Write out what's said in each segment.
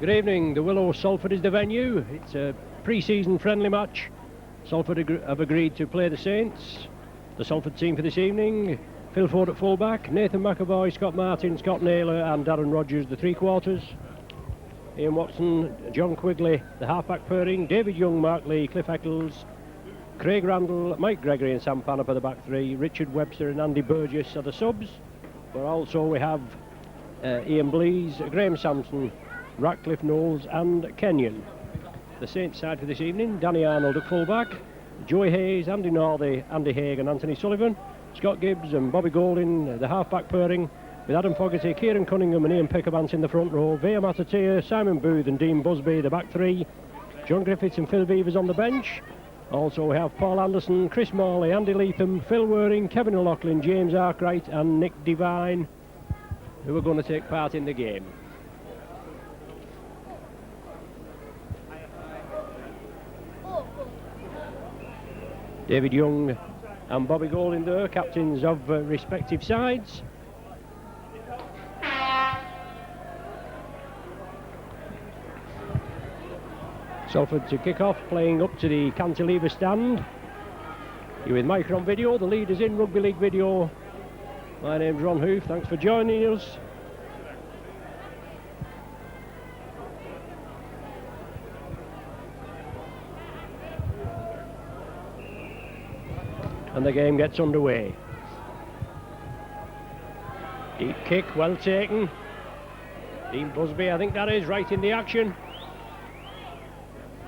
Good evening. The Willow Salford is the venue. It's a pre-season friendly match. Salford have agreed to play the Saints. The Salford team for this evening: Phil Ford at full-back, Nathan McAvoy, Scott Martin, Scott Naylor and Darren Rogers, the three-quarters. Ian Watson, John Quigley, the half-back pairing, David Young, Mark Lee, Cliff Eccles, Craig Randall, Mike Gregory and Sam Panner for the back three, Richard Webster and Andy Burgess are the subs. But also we have Ian Blease, Graham Sampson, Ratcliffe Knowles and Kenyon. The Saints side for this evening: Danny Arnold at full-back, Joey Hayes, Andy Northey, Andy Haig and Anthony Sullivan, Scott Gibbs and Bobby Golding, the half-back pairing, with Adam Fogarty, Kieran Cunningham and Ian Pickabance in the front row, Vea Matatea, Simon Booth and Dean Busby, the back three, John Griffiths and Phil Beavers on the bench. Also we have Paul Anderson, Chris Morley, Andy Leatham, Phil Waring, Kevin O'Loughlin, James Arkwright and Nick Devine, who are going to take part in the game. David Young and Bobby Golding there, captains of respective sides. Salford to kick off, playing up to the cantilever stand. You're with Micron Video, the leaders in Rugby League video. My name's Ron Hoof, thanks for joining us. And the game gets underway. Deep kick, well taken. Dean Busby, I think that is, right in the action.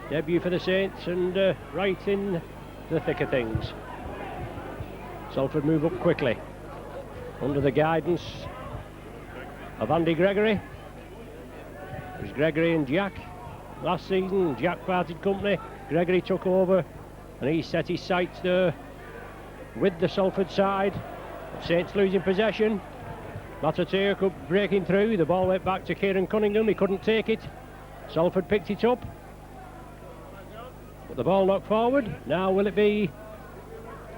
Debut for the Saints and right in the thick of things. Salford move up quickly under the guidance of Andy Gregory. It was Gregory and Jack last season. Jack parted company, Gregory took over and he set his sights there with the Salford side. Saints losing possession. Matatea breaking through, the ball went back to Kieran Cunningham, he couldn't take it. Salford picked it up, but the ball knocked forward. Now will it be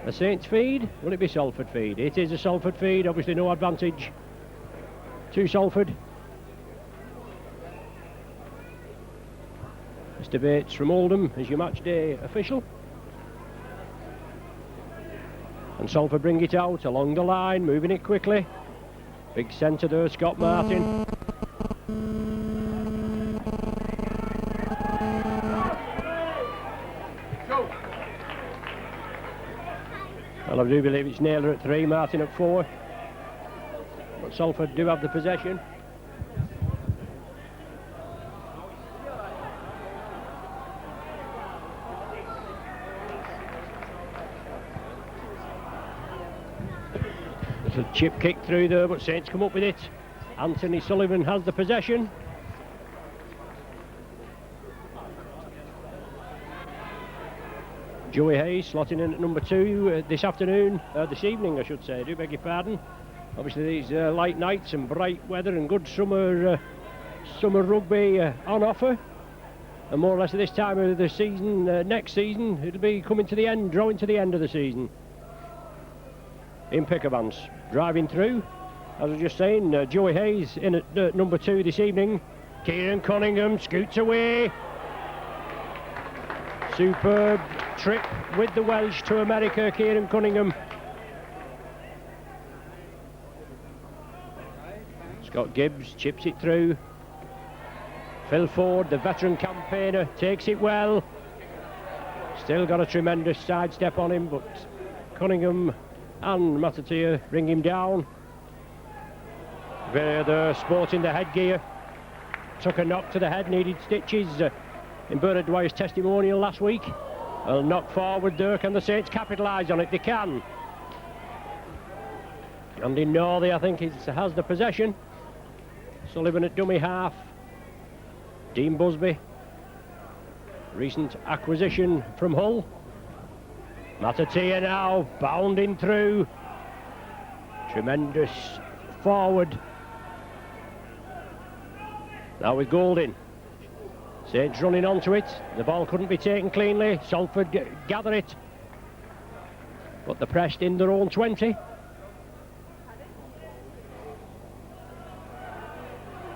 a Saints feed? Will it be Salford feed? It is a Salford feed, obviously no advantage to Salford. Mr. Bates from Oldham is your match day official. And Salford bring it out along the line, moving it quickly. Big centre there, Scott Martin. Well, I do believe it's Naylor at 3, Martin at 4. But Salford do have the possession. There's a chip kick through there, but Saints come up with it. Anthony Sullivan has the possession. Joey Hayes slotting in at number 2 this evening I should say, I do beg your pardon. Obviously these light nights and bright weather and good summer rugby on offer. And more or less at this time of the season, next season, it'll be coming to the end, drawing to the end of the season. In Pickabance, driving through, as I was just saying, Joey Hayes in at number 2 this evening. Kieran Cunningham scoots away. Superb trip with the Welsh to America, Kieran Cunningham. Scott Gibbs chips it through. Phil Ford, the veteran campaigner, takes it well. Still got a tremendous sidestep on him, but Cunningham and Matatea bring him down. They're sporting the headgear. Took a knock to the head, needed stitches in Bernard Dwyer's testimonial last week. Well, knock forward there, can the Saints capitalise on it? They can. Andy Northey, I think, has the possession. Sullivan at dummy half. Dean Busby, recent acquisition from Hull. Matatea now bounding through. Tremendous forward. Now with Golding. Saints running onto it. The ball couldn't be taken cleanly. Salford gather it. But they're pressed in their own 20.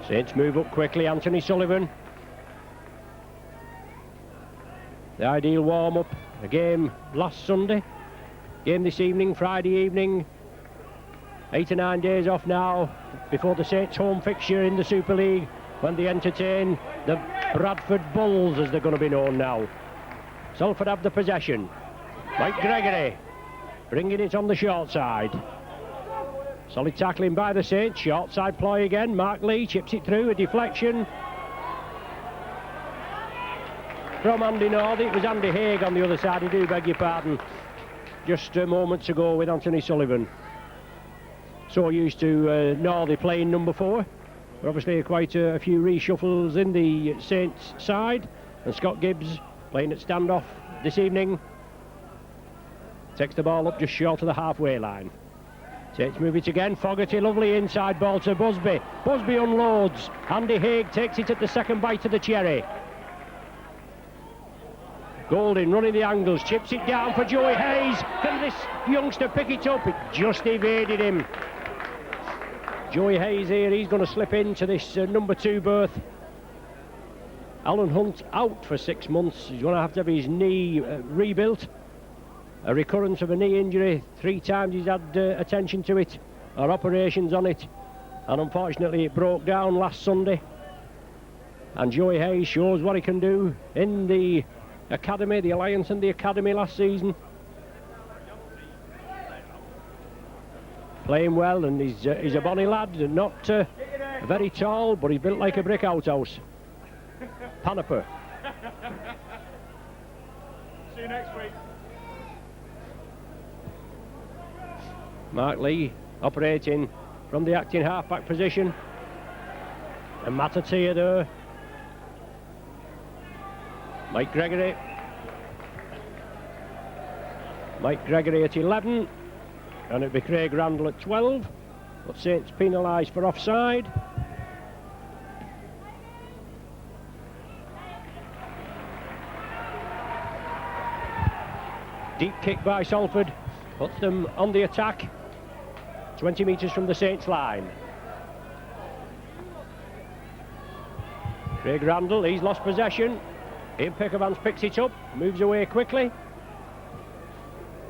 Saints move up quickly. Anthony Sullivan The ideal warm-up. A game last Sunday. Game this evening, Friday evening. 8 or 9 days off now before the Saints' home fixture in the Super League, when they entertain the Bradford Bulls, as they're going to be known now. Salford have the possession. Mike Gregory bringing it on the short side. Solid tackling by the Saints. Short side ploy again. Mark Lee chips it through. A deflection from Andy Northey. It was Andy Haig on the other side. I do beg your pardon. Just moments ago with Anthony Sullivan. So used to Northey playing number 4. But obviously quite a few reshuffles in the Saints side. And Scott Gibbs playing at standoff this evening. Takes the ball up just short of the halfway line. Saints move it again. Fogarty, lovely inside ball to Busby. Busby unloads. Andy Haig takes it at the second bite of the cherry. Golding running the angles, chips it down for Joey Hayes. Can this youngster pick it up? It just evaded him. Joey Hayes here, he's going to slip into this number 2 berth. Alan Hunt out for 6 months. He's going to have his knee rebuilt. A recurrence of a knee injury. 3 times he's had attention to it, or operations on it. And unfortunately it broke down last Sunday. And Joey Hayes shows what he can do in the Academy, the Alliance and the Academy last season. Playing well, and he's a bonny lad, and not very tall, but he's built like a brick outhouse. Panaper. See you next week. Mark Lee operating from the acting half-back position. And Matatia there. Mike Gregory. Mike Gregory at 11. And it'll be Craig Randall at 12. But Saints penalised for offside. Deep kick by Salford. Puts them on the attack. 20 metres from the Saints line. Craig Randall, he's lost possession. Ian Pickervans picks it up, moves away quickly.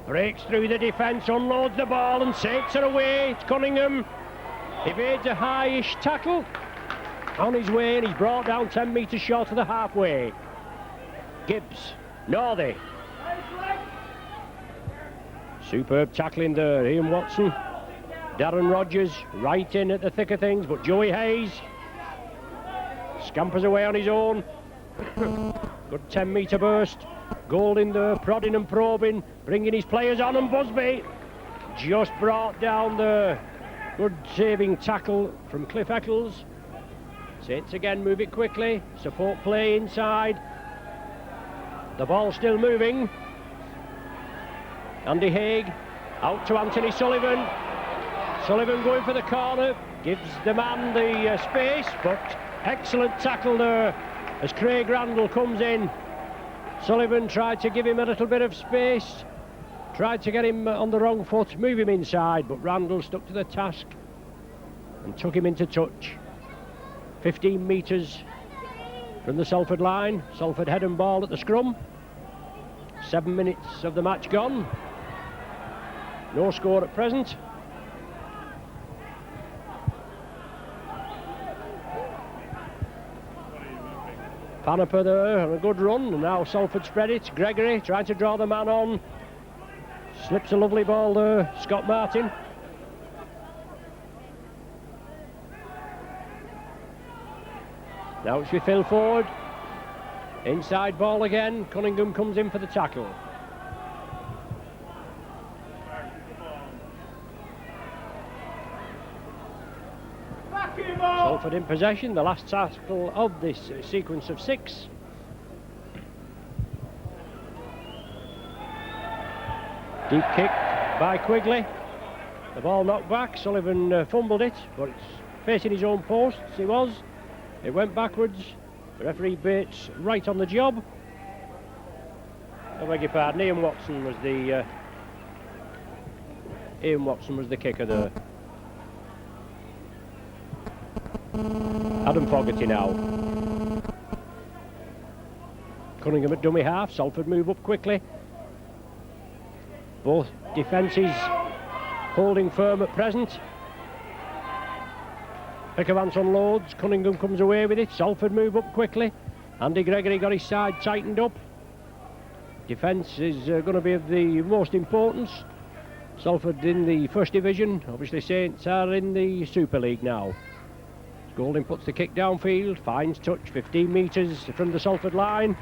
Breaks through the defence, unloads the ball, and Saints are away. It's Cunningham. Evades a high-ish tackle. On his way, and he's brought down 10 metres short of the halfway. Gibbs, Northey. Superb tackling there, Ian Watson. Darren Rogers right in at the thick of things, but Joey Hayes scampers away on his own. Good 10-metre burst. Golding there, prodding and probing, bringing his players on, and Busby just brought down the good saving tackle from Cliff Eccles. Saints again move it quickly, support play inside. The ball still moving. Andy Haig out to Anthony Sullivan. Sullivan going for the corner, gives the man the space, but excellent tackle there as Craig Randall comes in. Sullivan tried to give him a little bit of space, tried to get him on the wrong foot, move him inside, but Randall stuck to the task and took him into touch. 15 metres from the Salford line. Salford head and ball at the scrum. 7 minutes of the match gone. No score at present. Panaper there on a good run, and now Salford spread it. Gregory trying to draw the man on. Slips a lovely ball there, Scott Martin. Now it's with Phil Ford. Inside ball again. Cunningham comes in for the tackle. Salford in possession, the last tackle of this sequence of 6. Deep kick by Quigley. The ball knocked back. Sullivan fumbled it, but it's facing his own posts. He was. It went backwards. The referee Bates right on the job. I beg your pardon. Ian Watson was the kicker there. Adam Fogarty now. Cunningham at dummy half. Salford move up quickly. Both defences holding firm at present. Pickavance unloads. Cunningham comes away with it. Salford move up quickly. Andy Gregory got his side tightened up. Defence is going to be of the most importance. Salford in the first division. Obviously Saints are in the Super League now. Golding puts the kick downfield. Finds touch 15 metres from the Salford line.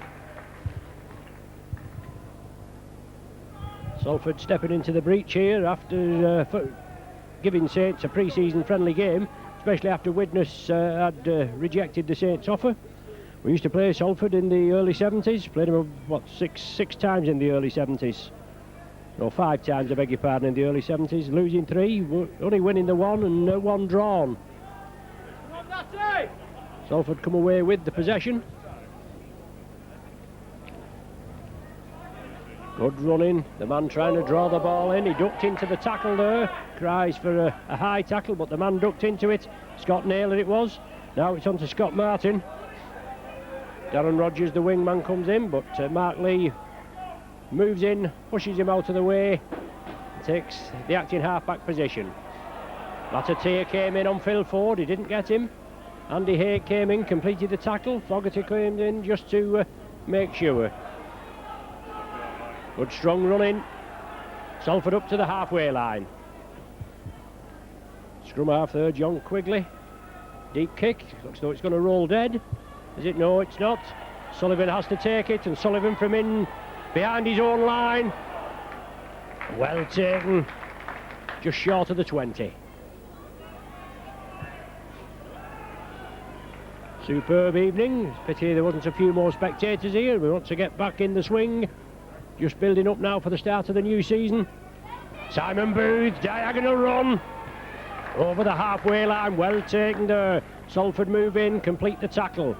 Salford stepping into the breach here after giving Saints a pre-season friendly game, especially after Widnes had rejected the Saints offer. We used to play Salford in the early 70s, played them, six times in the early 70s. No, 5 times, I beg your pardon, in the early 70s, losing 3, only winning the 1 and 1 drawn. Salford come away with the possession. Good running, the man trying to draw the ball in, he ducked into the tackle there, cries for a high tackle, but the man ducked into it. Scott Naylor it was. Now it's on to Scott Martin. Darren Rogers, the wingman, comes in, but Mark Lee moves in, pushes him out of the way, takes the acting half-back position. Latatier came in on Phil Ford, he didn't get him. Andy Hay came in, completed the tackle. Fogarty came in just to make sure. Good strong running. Salford up to the halfway line. Scrum half third, John Quigley. Deep kick, looks though it's going to roll dead. Is it? No, it's not. Sullivan has to take it, and Sullivan from in behind his own line. Well taken, just short of the 20. Superb evening. Pity there wasn't a few more spectators here. We want to get back in the swing. Just building up now for the start of the new season. Simon Booth, diagonal run over the halfway line. Well taken there. Salford move in, complete the tackle.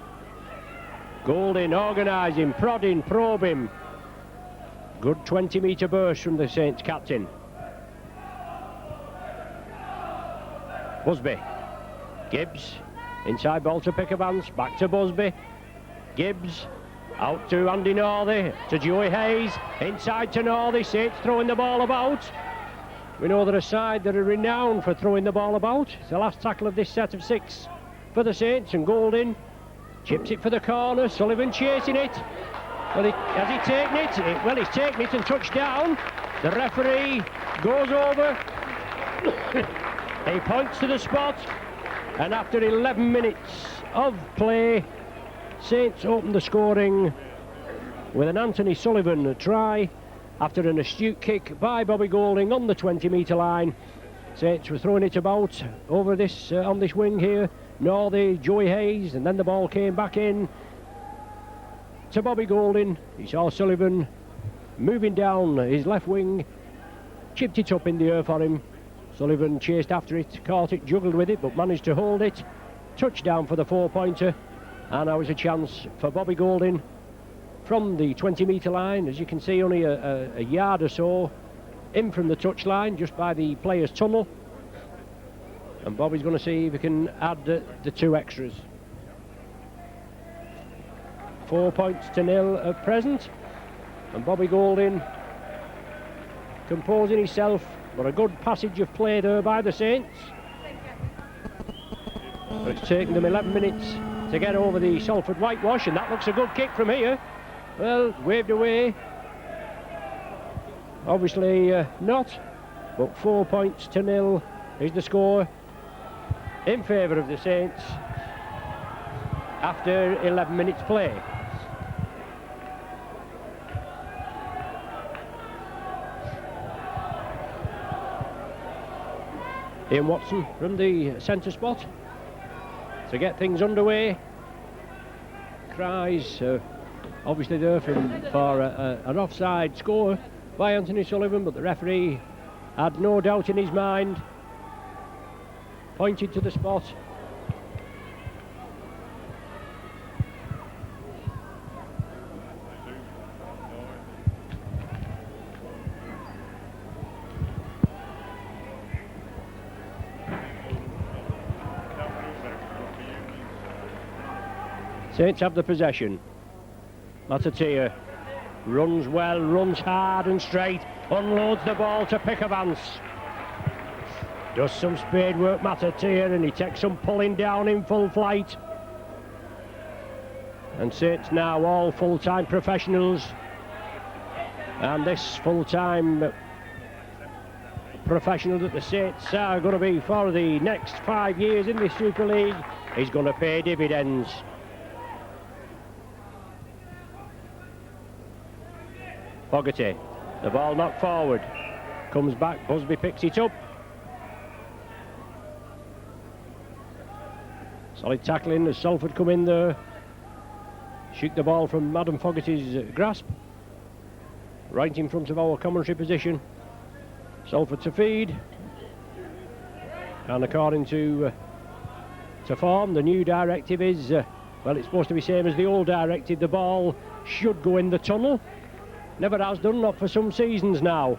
Golding organising, prodding, probing. Good 20-metre burst from the Saints captain. Busby. Gibbs. Inside ball to Pickavance. Back to Busby. Gibbs. Out to Andy Northey, to Joey Hayes, inside to Northey, Saints throwing the ball about. We know they're a side that are renowned for throwing the ball about. It's the last tackle of this set of 6 for the Saints, and Golding chips it for the corner, Sullivan chasing it. Well, has he taken it? Well, he's taken it and touched down. The referee goes over, he points to the spot, and after 11 minutes of play, Saints opened the scoring with an Anthony Sullivan try after an astute kick by Bobby Golding on the 20-metre line. Saints were throwing it about over this on this wing here. Northey, Joey Hayes, and then the ball came back in to Bobby Golding. He saw Sullivan moving down his left wing, chipped it up in the air for him. Sullivan chased after it, caught it, juggled with it, but managed to hold it. Touchdown for the 4-pointer. And now is a chance for Bobby Golding from the 20-metre line. As you can see, only a yard or so in from the touchline, just by the players' tunnel. And Bobby's going to see if he can add the 2 extras. 4-0 at present. And Bobby Golding composing himself, but a good passage of play there by the Saints. But it's taken them 11 minutes to get over the Salford whitewash, and that looks a good kick from here. Well, waved away. Obviously not, but 4-0 is the score in favour of the Saints after 11 minutes play. Ian Watson from the centre spot to get things underway. Cries obviously there for an offside score by Anthony Sullivan, but the referee had no doubt in his mind, pointed to the spot. Saints have the possession. Matatier runs well, runs hard and straight, unloads the ball to Pickavance. Does some spade work, Matatier, and he takes some pulling down in full flight. And Saints now all full-time professionals. And this full-time professional that the Saints are going to be for the next 5 years in the Super League is going to pay dividends. Fogarty, the ball knocked forward, comes back, Busby picks it up. Solid tackling as Salford come in there. Shoot the ball from Adam Fogarty's grasp. Right in front of our commentary position. Salford to feed. And according to form, the new directive is, well, it's supposed to be same as the old directive. The ball should go in the tunnel. Never has done, not for some seasons now.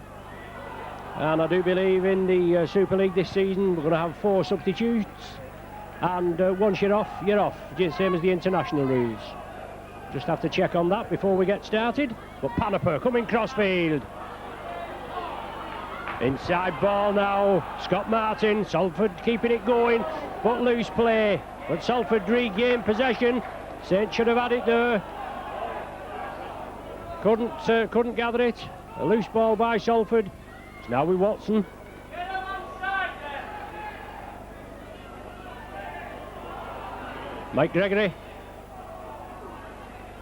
And I do believe in the Super League this season we're going to have 4 substitutes. And once you're off, you're off. Just same as the international rules. Just have to check on that before we get started. But Panaper coming crossfield. Inside ball now. Scott Martin. Salford keeping it going, but loose play. But Salford regain possession. Saints should have had it there. Couldn't gather it. A loose ball by Salford. It's now with Watson. Mike Gregory,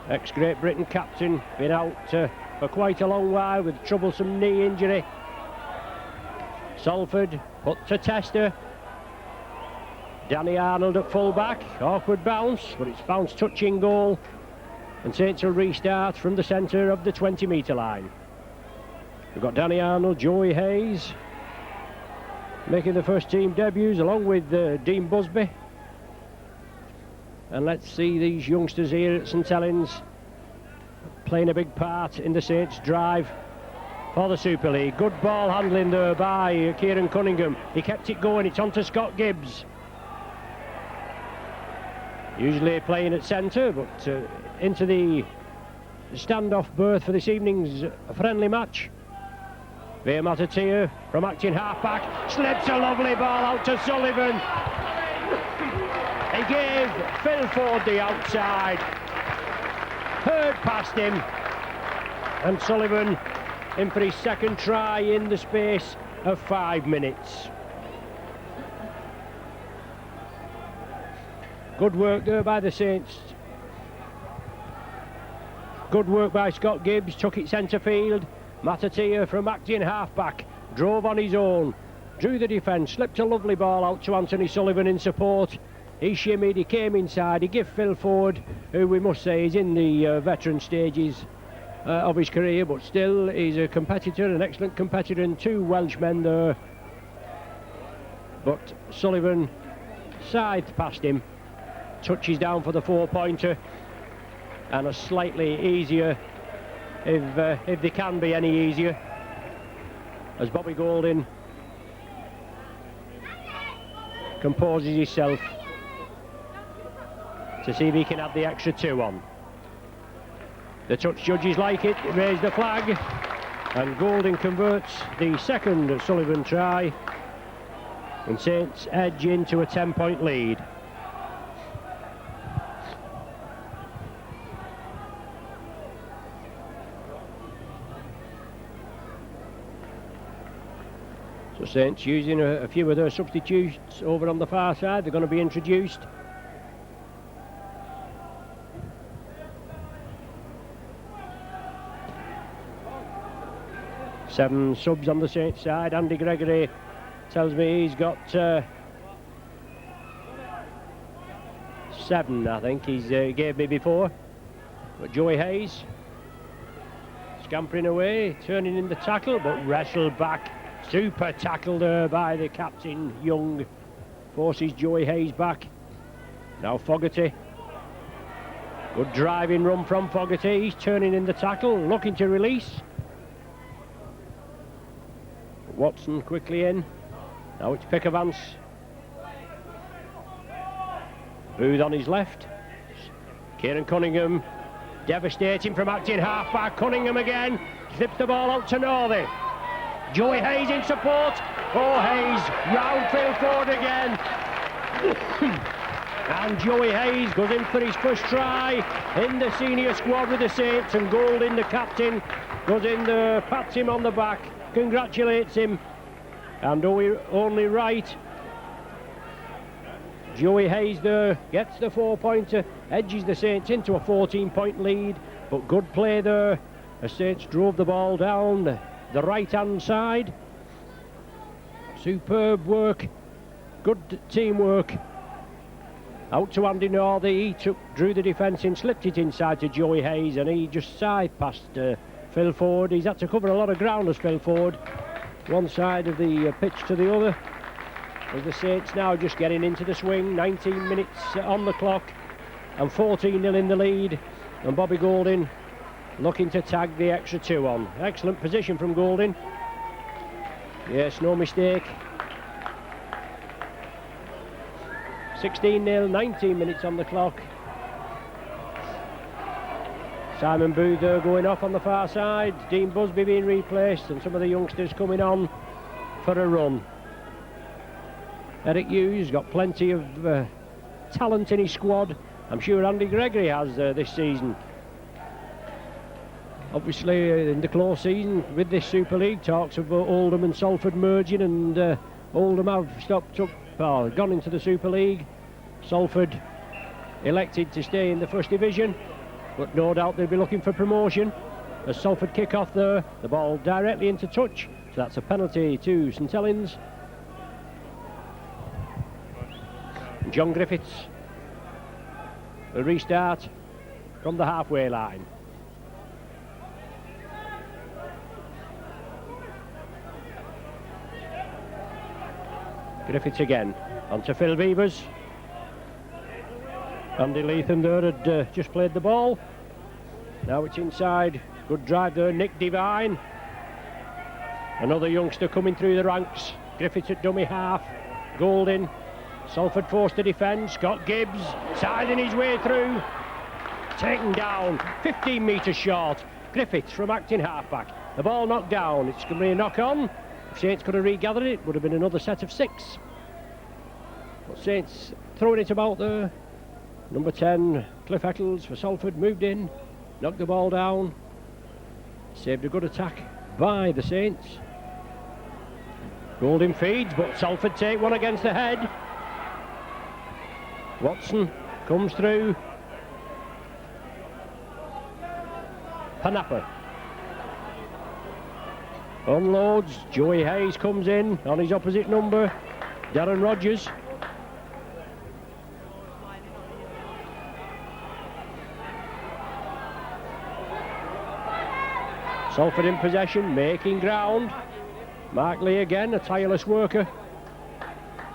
ex-Great Britain captain, been out for quite a long while with troublesome knee injury. Salford put to Tester. Danny Arnold at full-back. Awkward bounce, but it's bounced touching goal. And Saints will restart from the centre of the 20-metre line. We've got Danny Arnold, Joey Hayes making the first team debuts along with Dean Busby. And let's see these youngsters here at St Helens playing a big part in the Saints' drive for the Super League. Good ball handling there by Kieran Cunningham. He kept it going. It's on to Scott Gibbs. Usually playing at centre, but into the standoff berth for this evening's friendly match. Veer Matatier from acting half-back. Slips a lovely ball out to Sullivan. He gave Phil Ford the outside. Heard past him. And Sullivan in for his second try in the space of 5 minutes. Good work there by the Saints. Good work by Scott Gibbs, took it centre field. Matatier from acting half-back, drove on his own, drew the defence, slipped a lovely ball out to Anthony Sullivan in support. He shimmied, he came inside, he gave Phil Ford, who we must say is in the veteran stages of his career, but still he's a competitor, an excellent competitor, and 2 Welshmen there. But Sullivan scythed past him, touches down for the 4-pointer, and a slightly easier, if they can be any easier, as Bobby Golding composes himself to see if he can add the extra 2 on. The touch judges like it, raise the flag, and Golding converts the second Sullivan try, and Saints edge into a 10-point lead. So Saints using a few of their substitutes over on the far side. They're going to be introduced. Seven subs on the Saints side. Andy Gregory tells me he's got 7, I think he gave me before. But Joey Hayes scampering away, turning in the tackle, but wrestled back. Super tackle there by the captain, Young. Forces Joey Hayes back. Now Fogarty. Good driving run from Fogarty. He's turning in the tackle, looking to release. Watson quickly in. Now it's Pickavance. Booth on his left. Kieran Cunningham Devastating from acting half-back. Cunningham again. Slips the ball out to Northey. Joey Hayes in support. Oh, Hayes round Phil Ford again. And Joey Hayes goes in for his first try in the senior squad with the Saints, and Golding, the captain, goes in there, pats him on the back, congratulates him, and only right. Joey Hayes there gets the 4-pointer, edges the Saints into a 14-point lead, but good play there. The Saints drove the ball down the right-hand side. Superb work, good teamwork. Out to Andy Northey, he drew the defence in, slipped it inside to Joey Hayes, and he just scythed past Phil Ford. He's had to cover a lot of ground as Phil Ford, one side of the pitch to the other. As the Saints now just getting into the swing, 19 minutes on the clock and 14-0 in the lead, and Bobby Golding looking to tag the extra 2 on. Excellent position from Golding. Yes, no mistake. 16-0, 19 minutes on the clock. Simon Booth there going off on the far side. Dean Busby being replaced, and some of the youngsters coming on for a run. Eric Hughes got plenty of talent in his squad. I'm sure Andy Gregory has this season. Obviously in the close season with this Super League, talks of Oldham and Salford merging, and Oldham have gone into the Super League. Salford elected to stay in the First Division, but no doubt they'll be looking for promotion. As Salford kick off there, the ball directly into touch, so that's a penalty to St Helens. John Griffiths will restart from the halfway line. Griffiths again, on to Phil Beavers. Andy Leatham there had just played the ball. Now it's inside, good drive there, Nick Devine. Another youngster coming through the ranks. Griffiths at dummy half, Golding. Salford forced to defend, Scott Gibbs siding his way through. Taken down, 15 metres short. Griffiths from acting halfback. The ball knocked down, it's going to be a knock on. If Saints could have regathered it, would have been another set of 6. But Saints throwing it about there. Number 10, Cliff Eccles for Salford, moved in, knocked the ball down. Saved a good attack by the Saints. Golding feeds, but Salford take one against the head. Watson comes through. Panapa unloads. Joey Hayes comes in on his opposite number, Darren Rogers. Salford in possession, making ground. Mark Lee again, a tireless worker.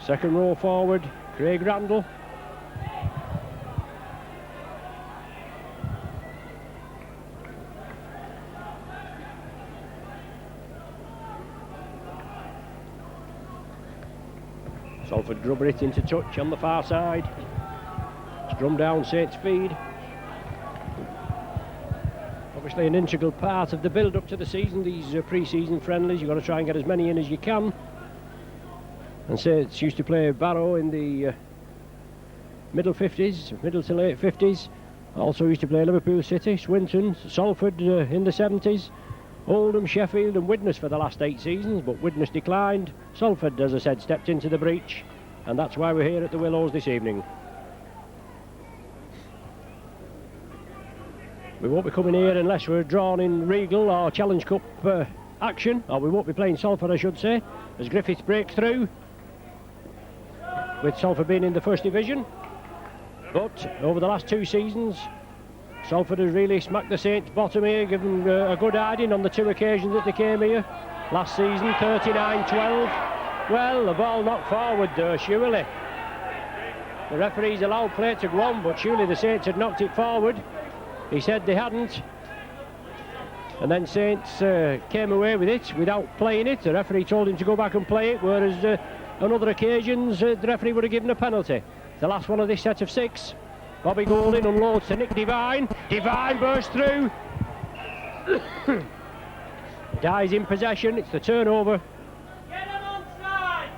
Second row forward, Craig Randall. Salford grubber it into touch on the far side. It's drummed down Saints feed. Obviously an integral part of the build-up to the season, these pre-season friendlies. You've got to try and get as many in as you can. And Saints used to play Barrow in the middle to late 50s. Also used to play Liverpool City, Swinton, Salford in the 70s. Oldham, Sheffield and Widnes for the last 8 seasons, but Widnes declined. Salford, as I said, stepped into the breach, and that's why we're here at the Willows this evening. We won't be coming here unless we're drawn in Regal or Challenge Cup action, or we won't be playing Salford, I should say, as Griffiths break through, with Salford being in the First Division. But over the last 2 seasons, Salford has really smacked the Saints bottom here, given a good hiding on the 2 occasions that they came here. Last season, 39-12. Well, the ball knocked forward there, surely. The referees allowed play to go on, but surely the Saints had knocked it forward. He said they hadn't. And then Saints came away with it without playing it. The referee told him to go back and play it, whereas on other occasions the referee would have given a penalty. The last one of this set of 6. Bobby Goulding unloads to Nick Devine. Devine bursts through. Dies in possession. It's the turnover. Get him onside!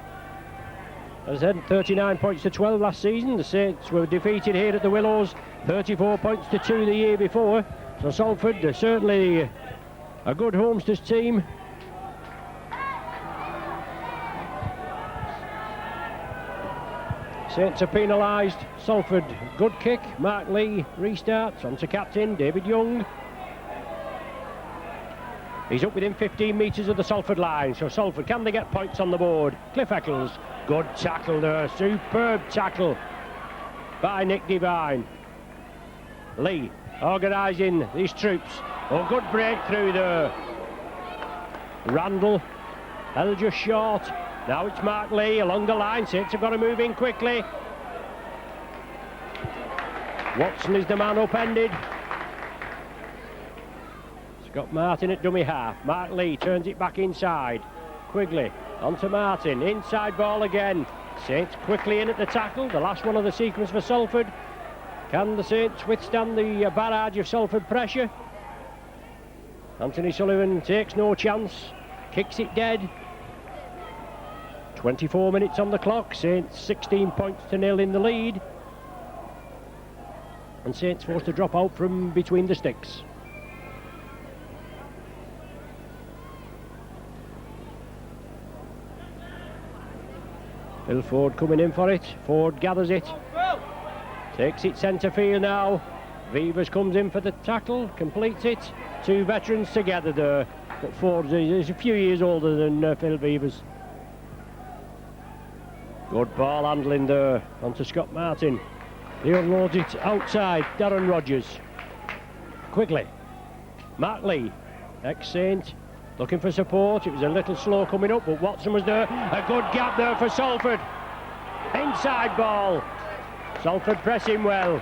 As I said, 39 points to 12 last season. The Saints were defeated here at the Willows, 34 points to 2 the year before. So Salford certainly a good Homestead team. Saints are penalised. Salford, good kick. Mark Lee restarts onto captain David Young. He's up within 15 metres of the Salford line. So Salford, can they get points on the board? Cliff Eccles, good tackle there. Superb tackle by Nick Devine. Lee organising these troops. Oh, good breakthrough there. Randall held just short. Now it's Mark Lee along the line. Saints have got to move in quickly. Watson is the man upended. Scott Martin at dummy half. Mark Lee turns it back inside. Quigley onto Martin. Inside ball again. Saints quickly in at the tackle. The last one of the sequence for Salford. Can the Saints withstand the barrage of Salford pressure? Anthony Sullivan takes no chance. Kicks it dead. 24 minutes on the clock. Saints 16 points to 0 in the lead. And Saints forced to drop out from between the sticks. Phil Ford coming in for it. Ford gathers it. Takes it centre field now. Vivas comes in for the tackle. Completes it. Two veterans together there. But Ford is a few years older than Phil Vivas. Good ball handling there onto Scott Martin. He unloads it outside. Darren Rogers. Quickly. Mark Lee, ex-Saint, looking for support. It was a little slow coming up, but Watson was there. A good gap there for Salford. Inside ball. Salford pressing well.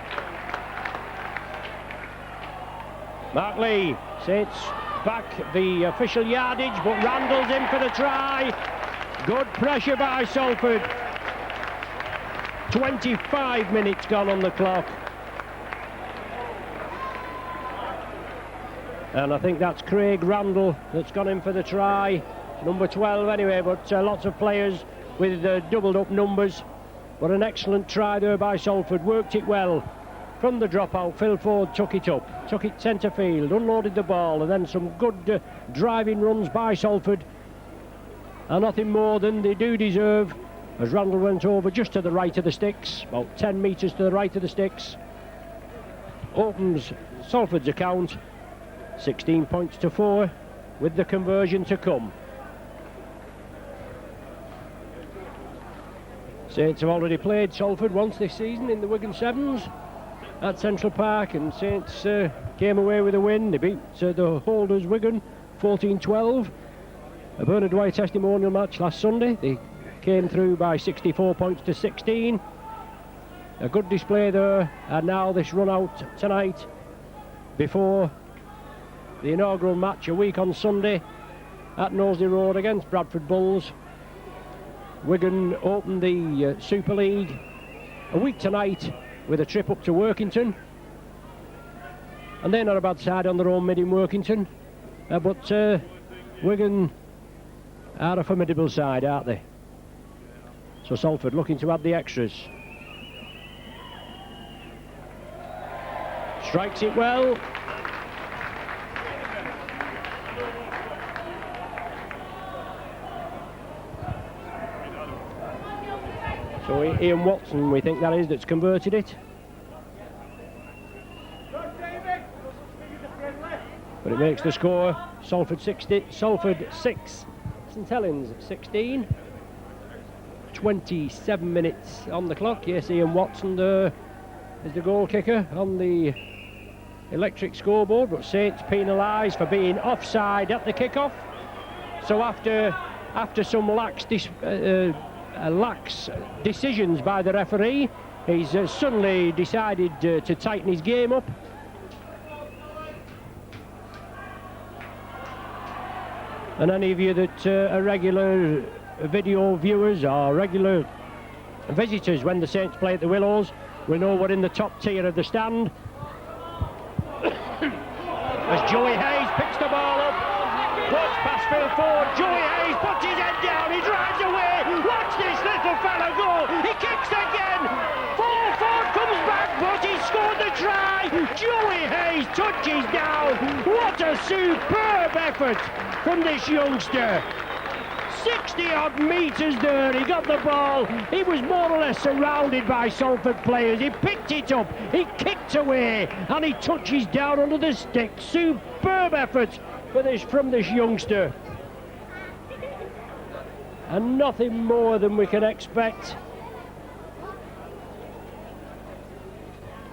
Mark Lee, Saints back the official yardage, but Randall's in for the try. Good pressure by Salford. 25 minutes gone on the clock. And I think that's Craig Randall that's gone in for the try. Number 12 anyway, but lots of players with doubled up numbers. But an excellent try there by Salford. Worked it well. From the dropout, Phil Ford took it up. Took it centre field, unloaded the ball, and then some good driving runs by Salford. And nothing more than they do deserve, as Randall went over just to the right of the sticks, about 10 metres to the right of the sticks. Opens Salford's account, 16 points to 4, with the conversion to come. Saints have already played Salford once this season in the Wigan Sevens at Central Park, and Saints came away with a win. They beat the holders Wigan 14-12. A Bernard White testimonial match last Sunday. They came through by 64 points to 16. A good display there, and now this run out tonight before the inaugural match a week on Sunday at Knowsley Road against Bradford Bulls. Wigan opened the Super League a week tonight with a trip up to Workington, and they're not a bad side on their own mid in Workington, but Wigan are a formidable side, aren't they? So Salford looking to add the extras. Strikes it well. So Ian Watson, we think that is, that's converted it. But it makes the score Salford 6, St Helens 16. 27 minutes on the clock. Yes, Ian Watson there is the goal kicker on the electric scoreboard, but Saints penalised for being offside at the kick-off. So after some lax decisions by the referee, he's suddenly decided to tighten his game up. And any of you that are regular video viewers or regular visitors when the Saints play at the Willows we know we're in the top tier of the stand. As Joey Hayes picks the ball up, walks past Phil Ford. Joey Hayes puts his head down, he drives away. Watch this little fella go. He kicks again. Ford comes back, but he scored the try. Joey Hayes touches down. What a superb effort from this youngster. 60-odd metres there, he got the ball. He was more or less surrounded by Salford players. He picked it up, he kicked away, and he touches down under the stick. Superb effort from this youngster. And nothing more than we can expect.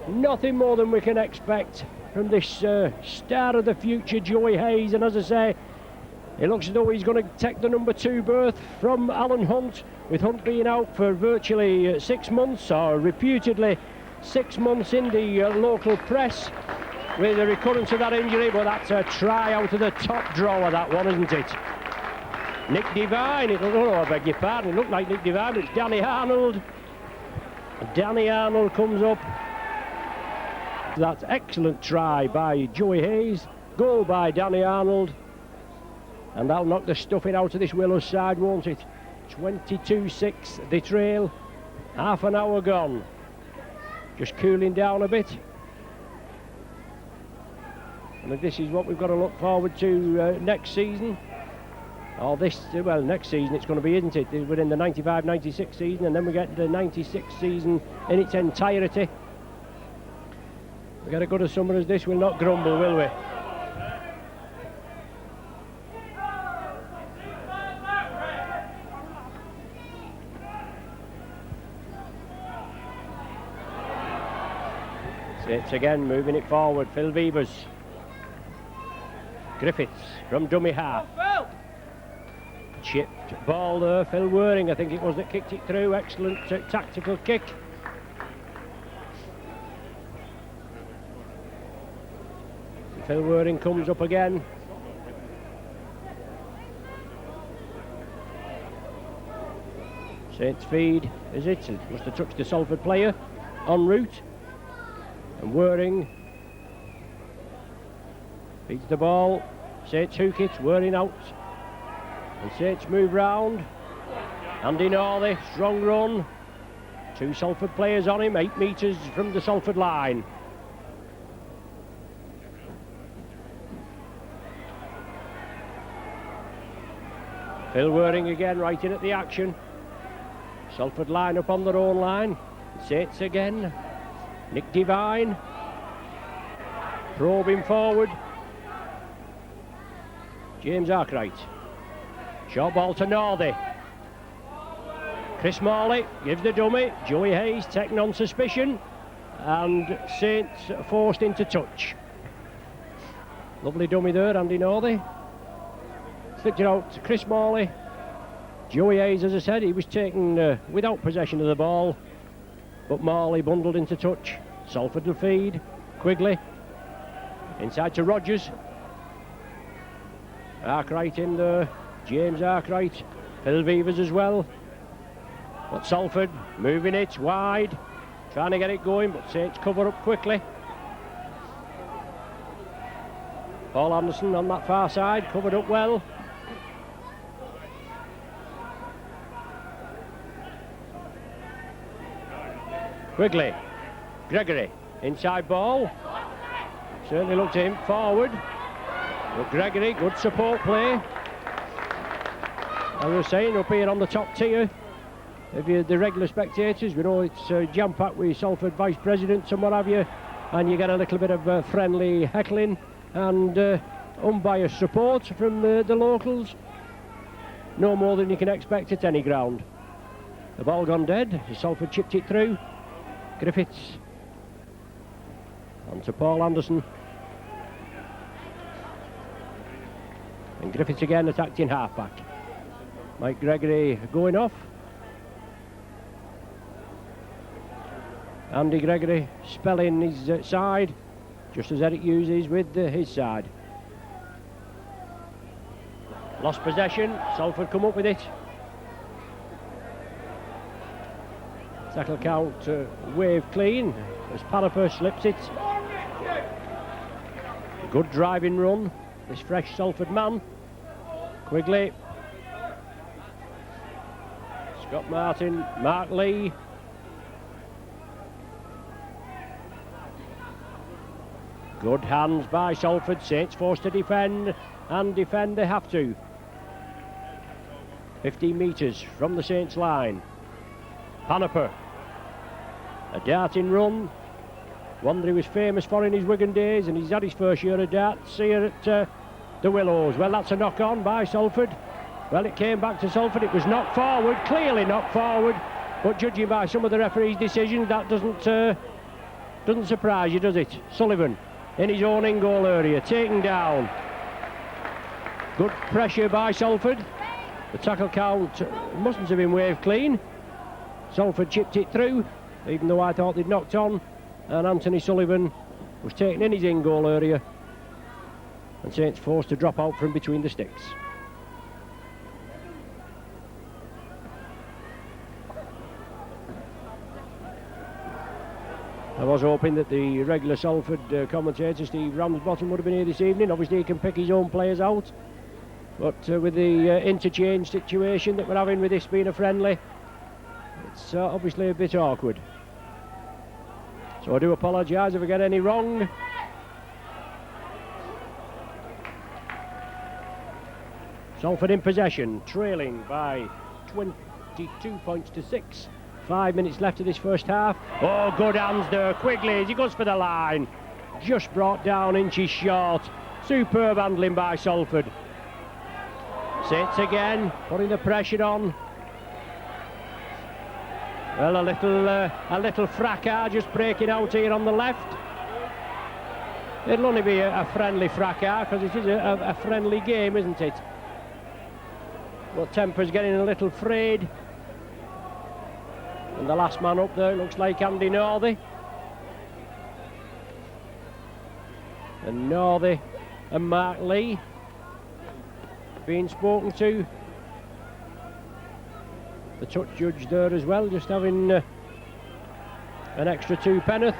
Nothing more than we can expect from this star of the future, Joey Hayes. And as I say, it looks as though he's going to take the number 2 berth from Alan Hunt, with Hunt being out for virtually 6 months, or reputedly 6 months in the local press with a recurrence of that injury. But that's a try out of the top drawer, that one, isn't it? Nick Devine, I beg your pardon, it looked like Nick Devine, it's Danny Arnold. Danny Arnold comes up. That's excellent try by Joey Hayes, goal by Danny Arnold. And that'll knock the stuffing out of this Willows side, won't it? 22-6 the trail. Half an hour gone. Just cooling down a bit. And this is what we've got to look forward to next season. Or next season it's going to be, isn't it? We're in the 95-96 season, and then we get the 96 season in its entirety. We get a good a summer as this, we'll not grumble, will we? It's again moving it forward. Phil Beavers. Griffiths from dummy half. Chipped ball there. Phil Waring, I think it was, that kicked it through. Excellent tactical kick. Phil Waring comes up again. Saints feed, is it? It must have touched the Salford player en route. And Waring feeds the ball. Saints hook it, Waring out. And Saints move round. Andy Northey, strong run. 2 Salford players on him, 8 metres from the Salford line. Phil Waring again, right in at the action. Salford line up on their own line. Saints again. Nick Devine, probing forward. James Arkwright. Short ball to Northey. Chris Morley gives the dummy. Joey Hayes taken on suspicion, and Saints forced into touch. Lovely dummy there, Andy Northey. Flicked it out to Chris Morley. Joey Hayes, as I said, he was taken without possession of the ball, but Morley bundled into touch. Salford will feed. Quigley inside to Rogers. Arkwright in there. James Arkwright. Phil Beavers as well. But Salford moving it wide, trying to get it going, but Saints cover up quickly. Paul Anderson on that far side, covered up well. Quigley, Gregory, inside ball. Certainly looked to him forward. But Gregory, good support play. As I was saying, up here on the top tier, if you're the regular spectators, we know it's jam-packed with Salford vice presidents and what have you, and you get a little bit of friendly heckling and unbiased support from the locals. No more than you can expect at any ground. The ball gone dead. Salford chipped it through. Griffiths on to Paul Anderson, and Griffiths again attacked in half-back. Mike Gregory going off. Andy Gregory spelling his side, just as Eric Hughes is with his side. Lost possession, Salford come up with it. Tackle count wave clean as Panaper slips it. Good driving run, this fresh Salford man. Quigley. Scott Martin, Mark Lee. Good hands by Salford. Saints forced to defend, and defend they have to. 15 metres from the Saints line. Panaper. A darting run. One that he was famous for in his Wigan days, and he's had his first year of darts here at the Willows. Well, that's a knock on by Salford. Well, it came back to Salford. It was knocked forward, clearly knocked forward, but judging by some of the referee's decisions, that doesn't surprise you, does it? Sullivan in his own in-goal area, taken down. Good pressure by Salford. The tackle count mustn't have been waved clean. Salford chipped it through, even though I thought they'd knocked on, and Anthony Sullivan was taken in his in-goal area, and Saints forced to drop out from between the sticks. I was hoping that the regular Salford commentator, Steve Ramsbottom, would have been here this evening. Obviously he can pick his own players out, but with the interchange situation that we're having with this being a friendly, it's obviously a bit awkward. So I do apologise if I get any wrong. Salford in possession, trailing by 22 points to 6. 5 minutes left of this first half. Oh, good hands there, Quigley as he goes for the line. Just brought down inches short. Superb handling by Salford. Saints again, putting the pressure on. Well, a little fracas just breaking out here on the left. It'll only be a friendly fracas because it is a friendly game, isn't it? But temper's getting a little frayed. And the last man up there looks like Andy Northey. And Northey and Mark Lee being spoken to. The touch judge there as well, just having an extra 2 penn'orth.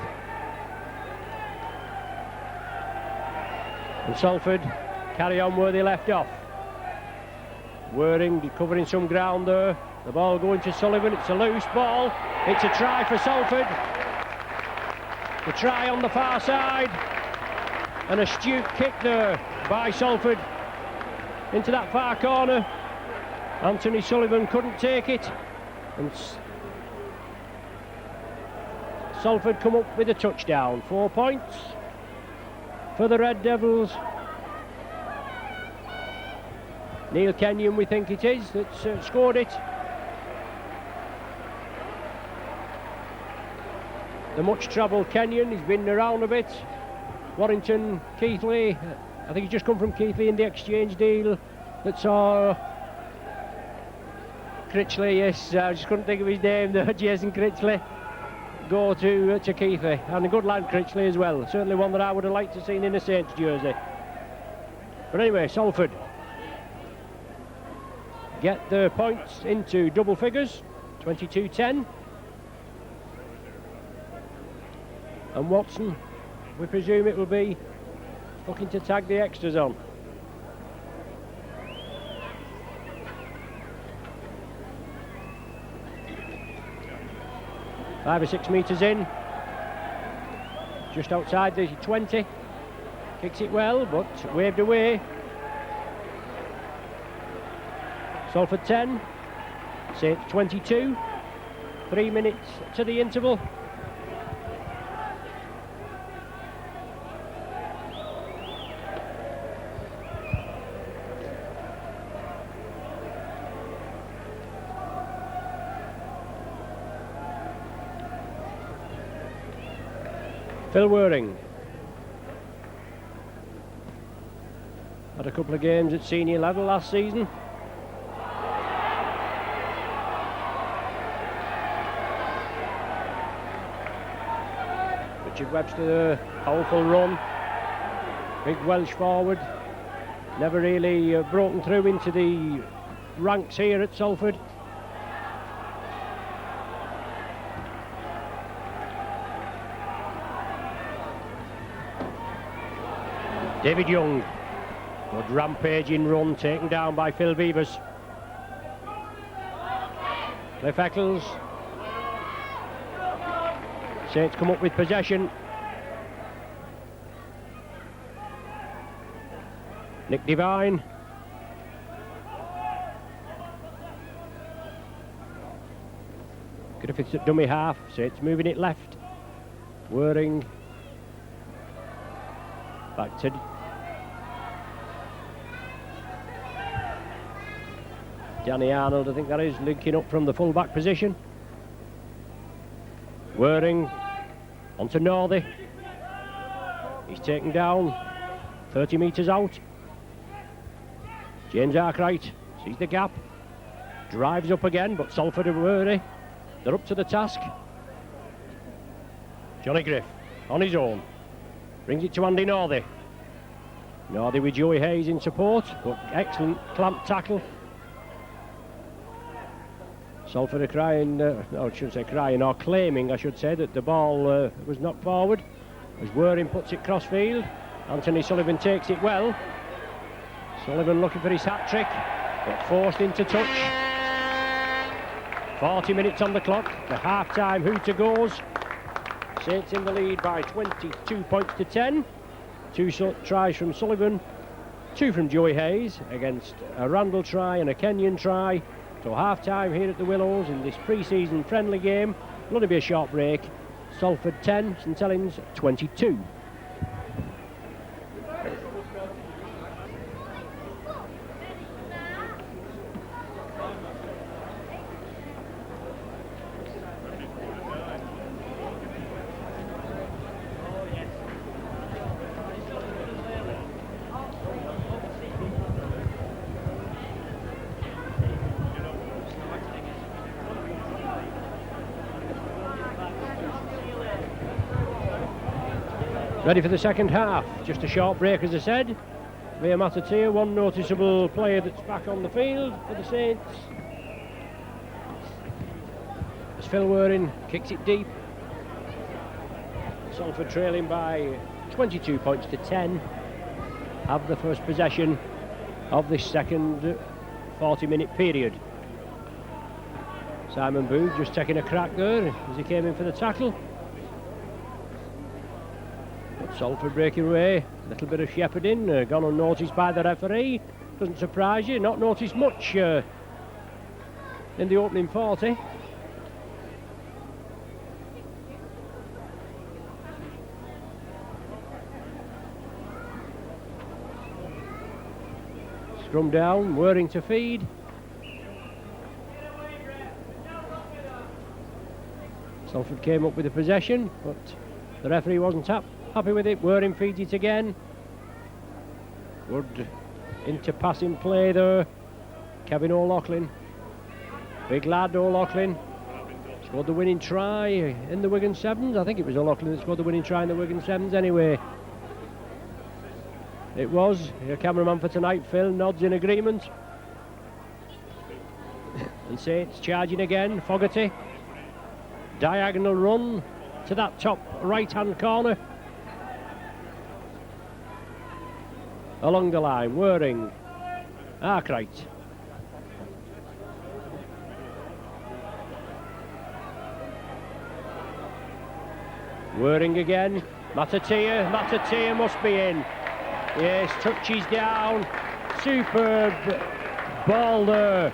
And Salford carry on where they left off. Waring covering some ground there. The ball going to Sullivan. It's a loose ball. It's a try for Salford. The try on the far side. An astute kick there by Salford into that far corner. Anthony Sullivan couldn't take it, and Salford come up with a touchdown. 4 points for the Red Devils. Neil Kenyon, we think it is, that's scored it. The much travelled Kenyon, he's been around a bit. Warrington, Keithley, I think he's just come from Keithley in the exchange deal that saw Critchley, yes, I just couldn't think of his name there, Jason Critchley, go to Keithley. And a good lad, Critchley, as well. Certainly one that I would have liked to have seen in a Saints jersey. But anyway, Salford get their points into double figures, 22-10. And Watson, we presume it will be looking to tag the extras on. Five or 6 metres in, just outside the 20. Kicks it well, but waved away. Salford 10, Saints 22. 3 minutes to the interval. Phil Waring had a couple of games at senior level last season. Richard Webster, powerful run, big Welsh forward, never really broken through into the ranks here at Salford. David Young. Good rampaging run taken down by Phil Beavers. Cliff Eccles. Saints come up with possession. Nick Devine. Griffiths at dummy half. Saints moving it left. Whirring. Back to Danny Arnold, I think that is, linking up from the full-back position. Whirring onto Northey. He's taken down 30 metres out. James Arkwright sees the gap. Drives up again, but Salford are wary. They're up to the task. Johnny Griff on his own. Brings it to Andy Northey. Northey with Joey Hayes in support, but excellent clamp tackle. Salford are crying, I shouldn't say crying, or claiming, I should say, that the ball was knocked forward. As Whirring puts it cross-field, Anthony Sullivan takes it well. Sullivan looking for his hat-trick, but forced into touch. 40 minutes on the clock, the half-time hooter goes. Saints in the lead by 22 points to 10. 2 tries from Sullivan, 2 from Joey Hayes, against a Randall try and a Kenyon try. So half-time here at the Willows in this pre-season friendly game. Will only be a short break. Salford 10, St Helens 22. Ready for the second half. Just a short break, as I said. Via Matatea, one noticeable player that's back on the field for the Saints. As Phil Whirring kicks it deep. Salford trailing by 22 points to 10. Have the first possession of this second 40-minute period. Simon Booth just taking a crack there as he came in for the tackle. Salford breaking away, a little bit of shepherding, gone unnoticed by the referee. Doesn't surprise you, not noticed much in the opening 40. Scrum down, Whirring to feed. Salford came up with the possession, but the referee wasn't happy with it. Whirring feeds it again. Good into passing play there. Kevin O'Loughlin. Big lad O'Loughlin. Scored the winning try in the Wigan Sevens. I think it was O'Loughlin that scored the winning try in the Wigan Sevens anyway. It was. Your cameraman for tonight, Phil, nods in agreement. And Saints charging again. Fogarty. Diagonal run to that top right-hand corner. Along the line, Whirring, Arkwright. Whirring again, Matatea must be in. Yes, touches down, superb ball there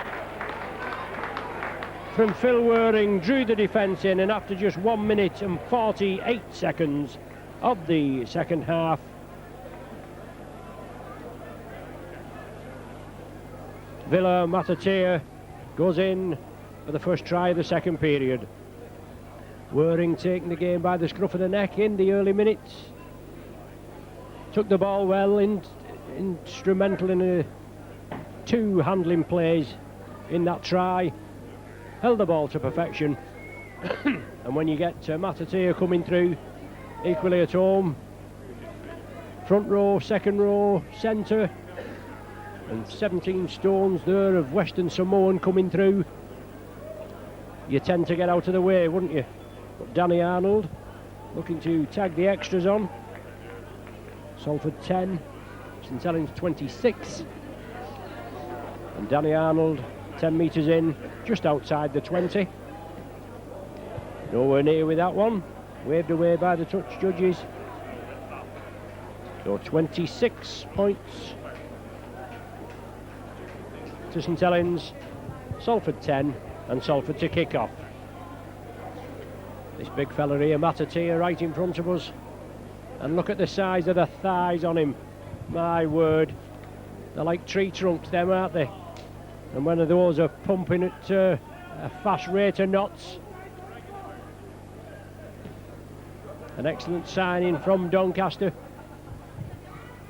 from Phil Whirring, drew the defence in, and after just 1 minute and 48 seconds of the second half, Villa Matatea goes in for the first try of the second period. Whirring taking the game by the scruff of the neck in the early minutes. Took the ball well, instrumental in 2 handling plays in that try. Held the ball to perfection. And when you get Matatea coming through, equally at home, front row, second row, centre, and 17 stones there of Western Samoan coming through, you tend to get out of the way, wouldn't you? But Danny Arnold looking to tag the extras on. Salford 10, St Helens 26. And Danny Arnold 10 metres in, just outside the 20. Nowhere near with that one. Waved away by the touch judges. So 26 points to St Helens, Salford 10, and Salford to kick off. This big fella here, Matatea, right in front of us. And look at the size of the thighs on him. My word. They're like tree trunks, them, aren't they? And one of those are pumping at a fast rate of knots. An excellent signing from Doncaster.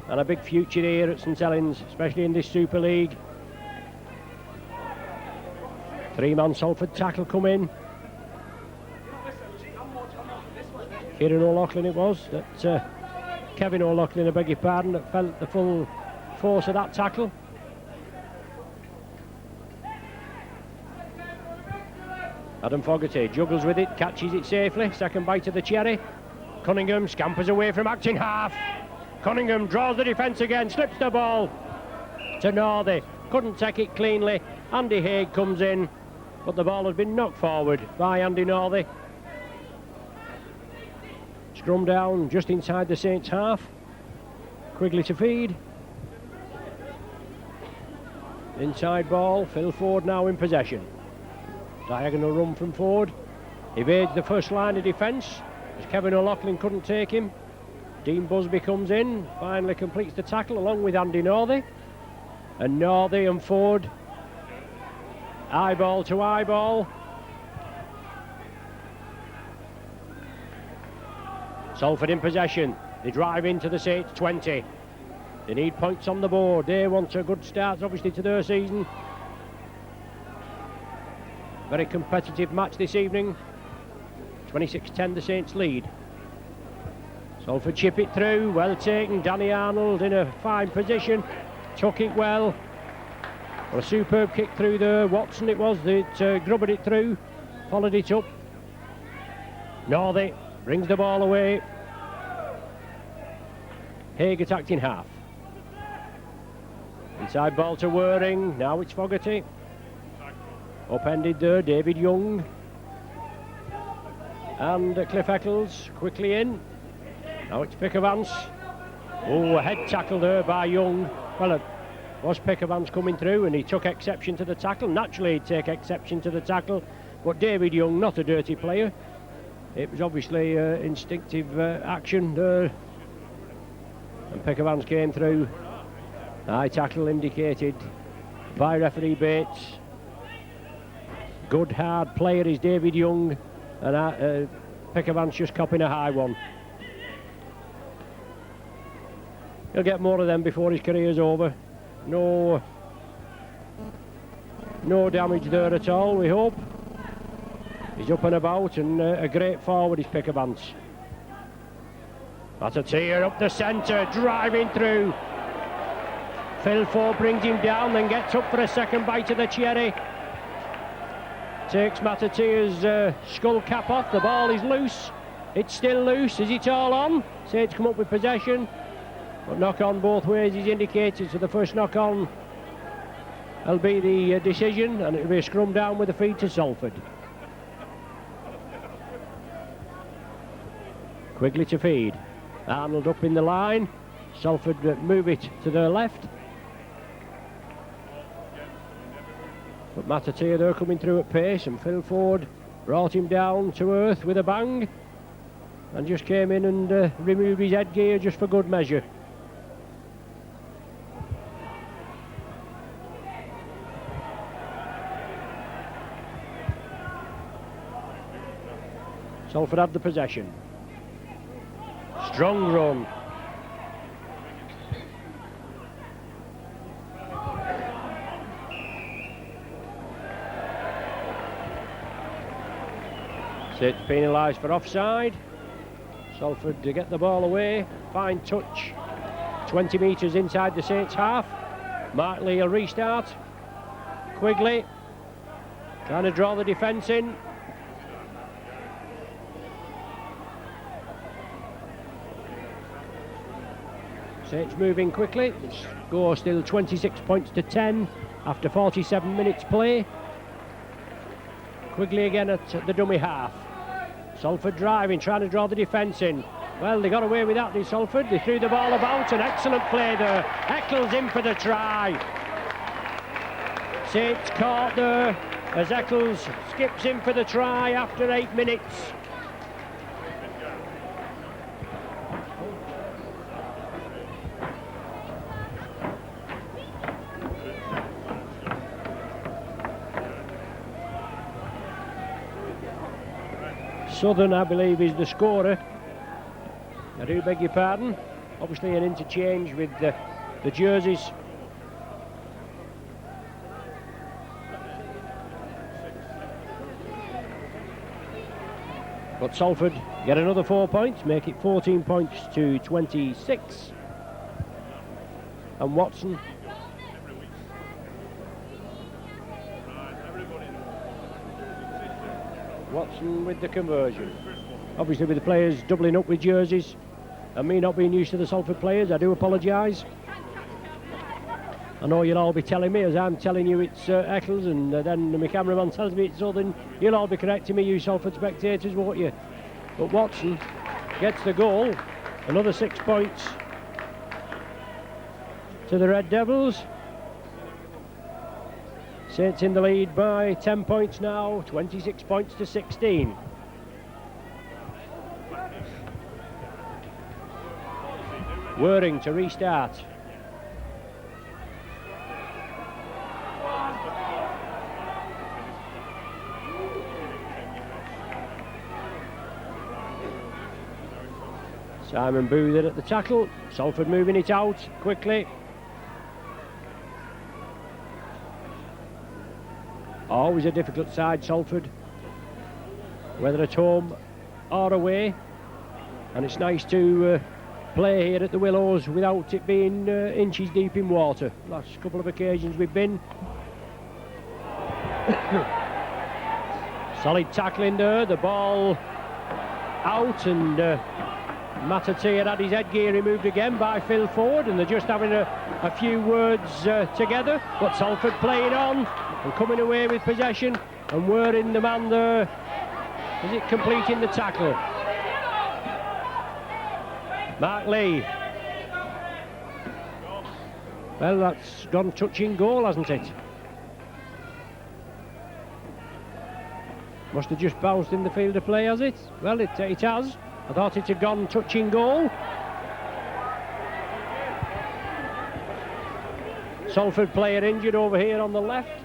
And a big future here at St Helens, especially in this Super League. Three-man Salford tackle come in. Kieran O'Loughlin it was, that Kevin O'Loughlin, I beg your pardon, that felt the full force of that tackle. Adam Fogarty juggles with it, catches it safely, second bite of the cherry. Cunningham scampers away from acting half. Cunningham draws the defence again, slips the ball to Northey, couldn't take it cleanly. Andy Haig comes in, but the ball has been knocked forward by Andy Northey. Scrum down just inside the Saints half. Quigley to feed. Inside ball, Phil Ford now in possession. Diagonal run from Ford. Evades the first line of defence as Kevin O'Loughlin couldn't take him. Dean Busby comes in, finally completes the tackle along with Andy Northey. And Northey and Ford, eyeball to eyeball. Salford in possession. They drive into the Saints 20. They need points on the board. They want a good start, obviously, to their season. Very competitive match this evening. 26-10, the Saints lead. Salford chip it through, well taken. Danny Arnold in a fine position, took it well. A superb kick through there. Watson it was that grubbed it through, followed it up. Northey brings the ball away. Haig attacked in half. Inside ball to Waring, now it's Fogarty. Upended there, David Young. And Cliff Eccles quickly in. Now it's Pickavance. Oh, a head tackle there by Young. Well, it was Pickavance coming through and he took exception to the tackle. Naturally he'd take exception to the tackle, but David Young, not a dirty player. It was obviously instinctive action there. And Pickavance came through. High tackle indicated by referee Bates. Good hard player is David Young, and Pickavance just copping a high one. He'll get more of them before his career's over. No damage there at all, we hope. He's up and about, and a great forward is Pickavance. Matatea up the centre, driving through. Phil Ford brings him down, then gets up for a second bite of the cherry. Takes Matatea's skull cap off. The ball is loose. It's still loose. Is it all on? Saints come up with possession. But knock on both ways is indicated. So the first knock on will be the decision, and it'll be a scrum down with the feed to Salford. Quigley to feed. Arnold up in the line. Salford move it to their left. But Matatea there coming through at pace, and Phil Ford brought him down to earth with a bang and just came in and removed his headgear just for good measure. Salford had the possession. Strong run. It's penalised for offside. Salford to get the ball away. Fine touch. 20 metres inside the Saints half. Martley will restart. Quigley trying to draw the defence in. Saints moving quickly. Score still 26 points to 10 after 47 minutes play. Quigley again at the dummy half. Salford driving, trying to draw the defence in. Well, they got away with that, Salford. They threw the ball about, an excellent play there. Eccles in for the try. Saints caught there as Eccles skips in for the try after 8 minutes. Southern, I believe, is the scorer. I do beg your pardon. Obviously an interchange with the jerseys. But Salford get another 4 points, make it 14 points to 26. And Watson with the conversion. Obviously with the players doubling up with jerseys and me not being used to the Salford players, I do apologise. I know you'll all be telling me, as I'm telling you it's Eccles, and then my cameraman tells me it's Southern. You'll all be correcting me, you Salford spectators, won't you? But Watson gets the goal. Another 6 points to the Red Devils. Saints in the lead by 10 points now, 26 points to 16. Whirring to restart. Simon Booth at the tackle. Salford moving it out quickly. Always a difficult side, Salford, whether at home or away. And it's nice to play here at the Willows without it being inches deep in water. Last couple of occasions we've been. Solid tackling there, the ball out, and Matati had his headgear removed again by Phil Ford, and they're just having a few words together. But Salford playing on and coming away with possession, and whirring the man there. Is it completing the tackle? Mark Lee. Well, that's gone touching goal, hasn't it? Must have just bounced in the field of play, has it? Well, it has. I thought it had gone touching goal. Salford player injured over here on the left.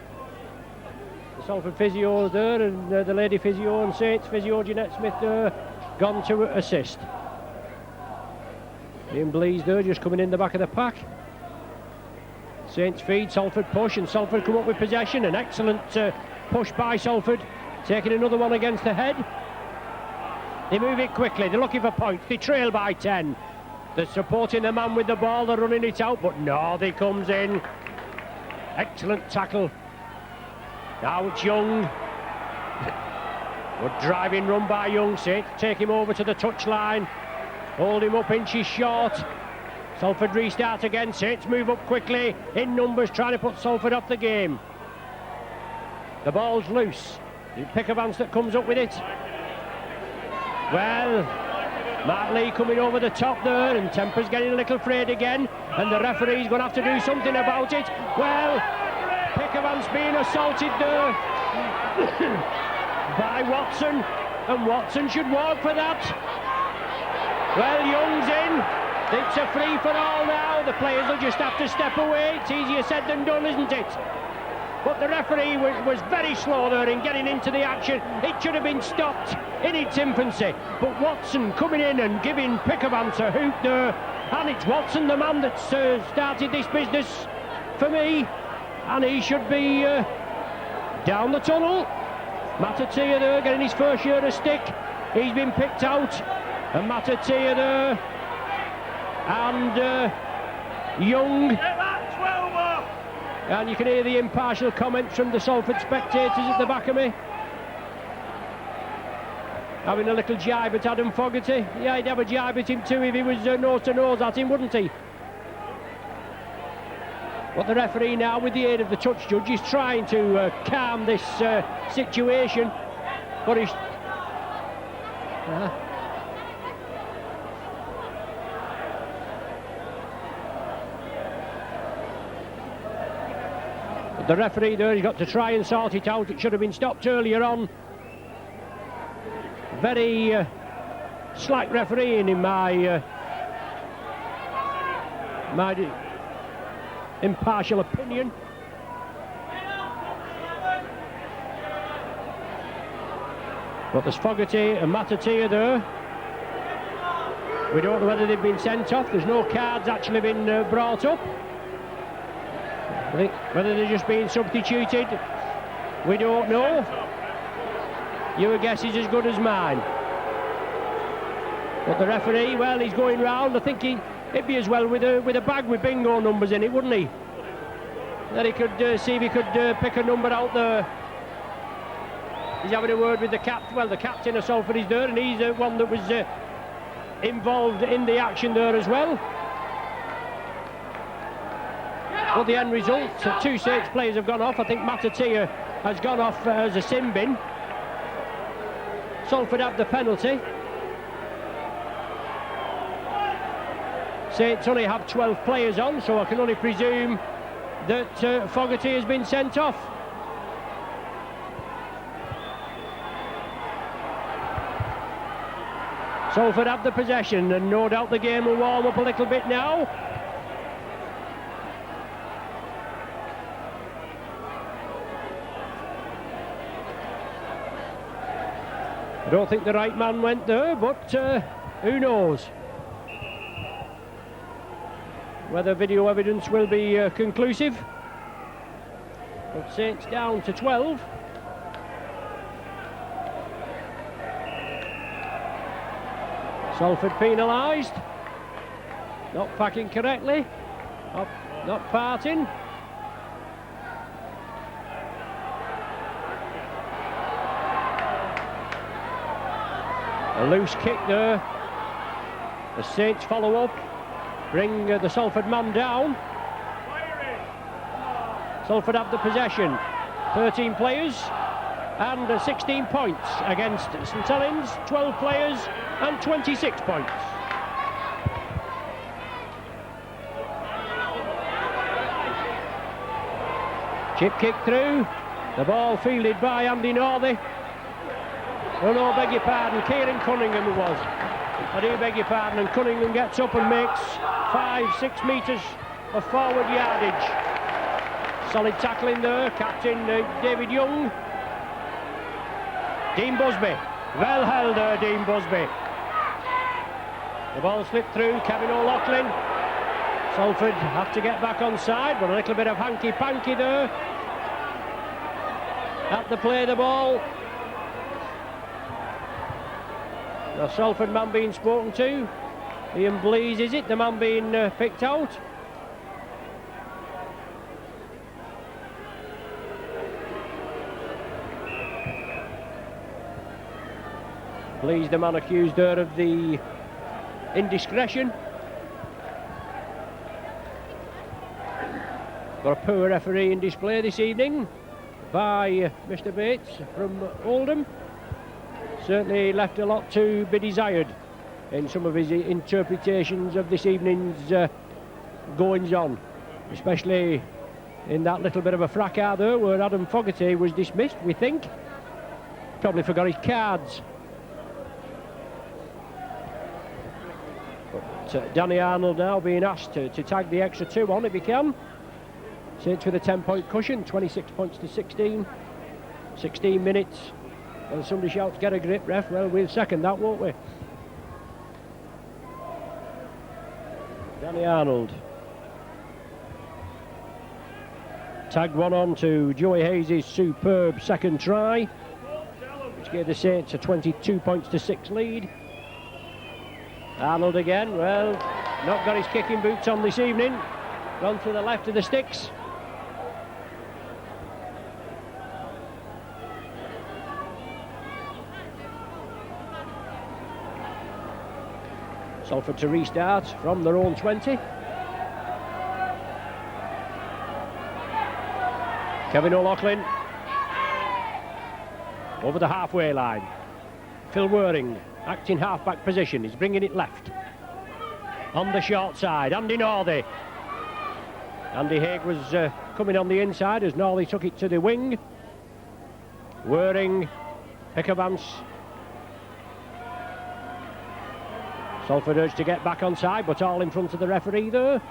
The Salford physio there, and the lady physio and Saints physio Jeanette Smith there, gone to assist. Ian Blease there, just coming in the back of the pack. Saints feed, Salford push, and Salford come up with possession. An excellent push by Salford, taking another one against the head. They move it quickly, they're looking for points, they trail by 10. They're supporting the man with the ball, they're running it out, but Northey comes in. Excellent tackle. Now it's Young. Good driving run by Young. Saints take him over to the touchline. Hold him up inches short. Salford restart again. Saints move up quickly in numbers, trying to put Salford off the game. The ball's loose. The Pickavance that comes up with it. Well, Mark Lee coming over the top there, and Temper's getting a little frayed again, and the referee's going to have to do something about it. Well, Pickavance being assaulted there by Watson, and Watson should walk for that. Well, Young's in. It's a free for all now. The players will just have to step away. It's easier said than done, isn't it? But the referee was very slow there in getting into the action. It should have been stopped in its infancy. But Watson coming in and giving Pickavance a hoot there. And it's Watson, the man that's started this business for me. And he should be down the tunnel. Matatia there getting his first year of stick. He's been picked out. And Matatia there. And Young. And you can hear the impartial comments from the Salford spectators at the back of me. Having a little jibe at Adam Fogarty. Yeah, he'd have a jibe at him too if he was nose to nose at him, wouldn't he? But the referee now, with the aid of the touch judge, is trying to calm this situation. But he's... The referee there, he's got to try and sort it out. It should have been stopped earlier on. Very slack refereeing in my impartial opinion. But there's Fogarty and Mattia there. We don't know whether they've been sent off. There's no cards actually been brought up. I think whether they're just being substituted, we don't know. Your guess is as good as mine. But the referee, well, he's going round. I think he'd be as well with a bag with bingo numbers in it, wouldn't he? Then he could see if he could pick a number out there. He's having a word with the captain. Well, the captain of Salford is there, and he's the one that was involved in the action there as well. But the end result, 2 Saints players have gone off. I think Mattia has gone off as a sin bin. Salford have the penalty. Saints only have 12 players on, so I can only presume that Fogarty has been sent off. Salford have the possession, and no doubt the game will warm up a little bit now. I don't think the right man went there, but who knows whether video evidence will be conclusive. But Saints down to 12. Salford penalised, not packing correctly, not parting. A loose kick there. The Saints follow up, bring the Salford man down. Salford have the possession. 13 players and 16 points against St Helens. 12 players and 26 points. Chip kick through. The ball fielded by Andy Northey. Oh no, beg your pardon, Kieran Cunningham it was. I do beg your pardon, and Cunningham gets up and makes 5-6 metres of forward yardage. Solid tackling there, Captain David Young. Dean Busby, well held there, Dean Busby. The ball slipped through, Kevin O'Loughlin. Salford have to get back on side, but a little bit of hanky-panky there. At the play the ball. The Salford man being spoken to. Ian Blease, is it? The man being picked out. Blease, the man accused there of the indiscretion. Got a poor referee in display this evening by Mr Bates from Oldham. Certainly left a lot to be desired in some of his interpretations of this evening's goings on, especially in that little bit of a fracas there where Adam Fogarty was dismissed, we think. Probably forgot his cards. But Danny Arnold now being asked to tag the extra 2 on if he can. Saints with a 10-point cushion, 26 points to 16. 16 minutes. Well, somebody shouts, get a grip, ref. Well, we'll second that, won't we? Danny Arnold. Tagged one on to Joey Hayes' superb second try, which gave the Saints a 22 points to 6 lead. Arnold again, well, not got his kicking boots on this evening. Gone to the left of the sticks. Salford to restart from their own 20. Kevin O'Loughlin over the halfway line. Phil Waring acting half-back position. He's bringing it left. On the short side, Andy Northey. Andy Haig was coming on the inside as Northey took it to the wing. Waring, Pickavance. Salford urged to get back on side, but all in front of the referee there.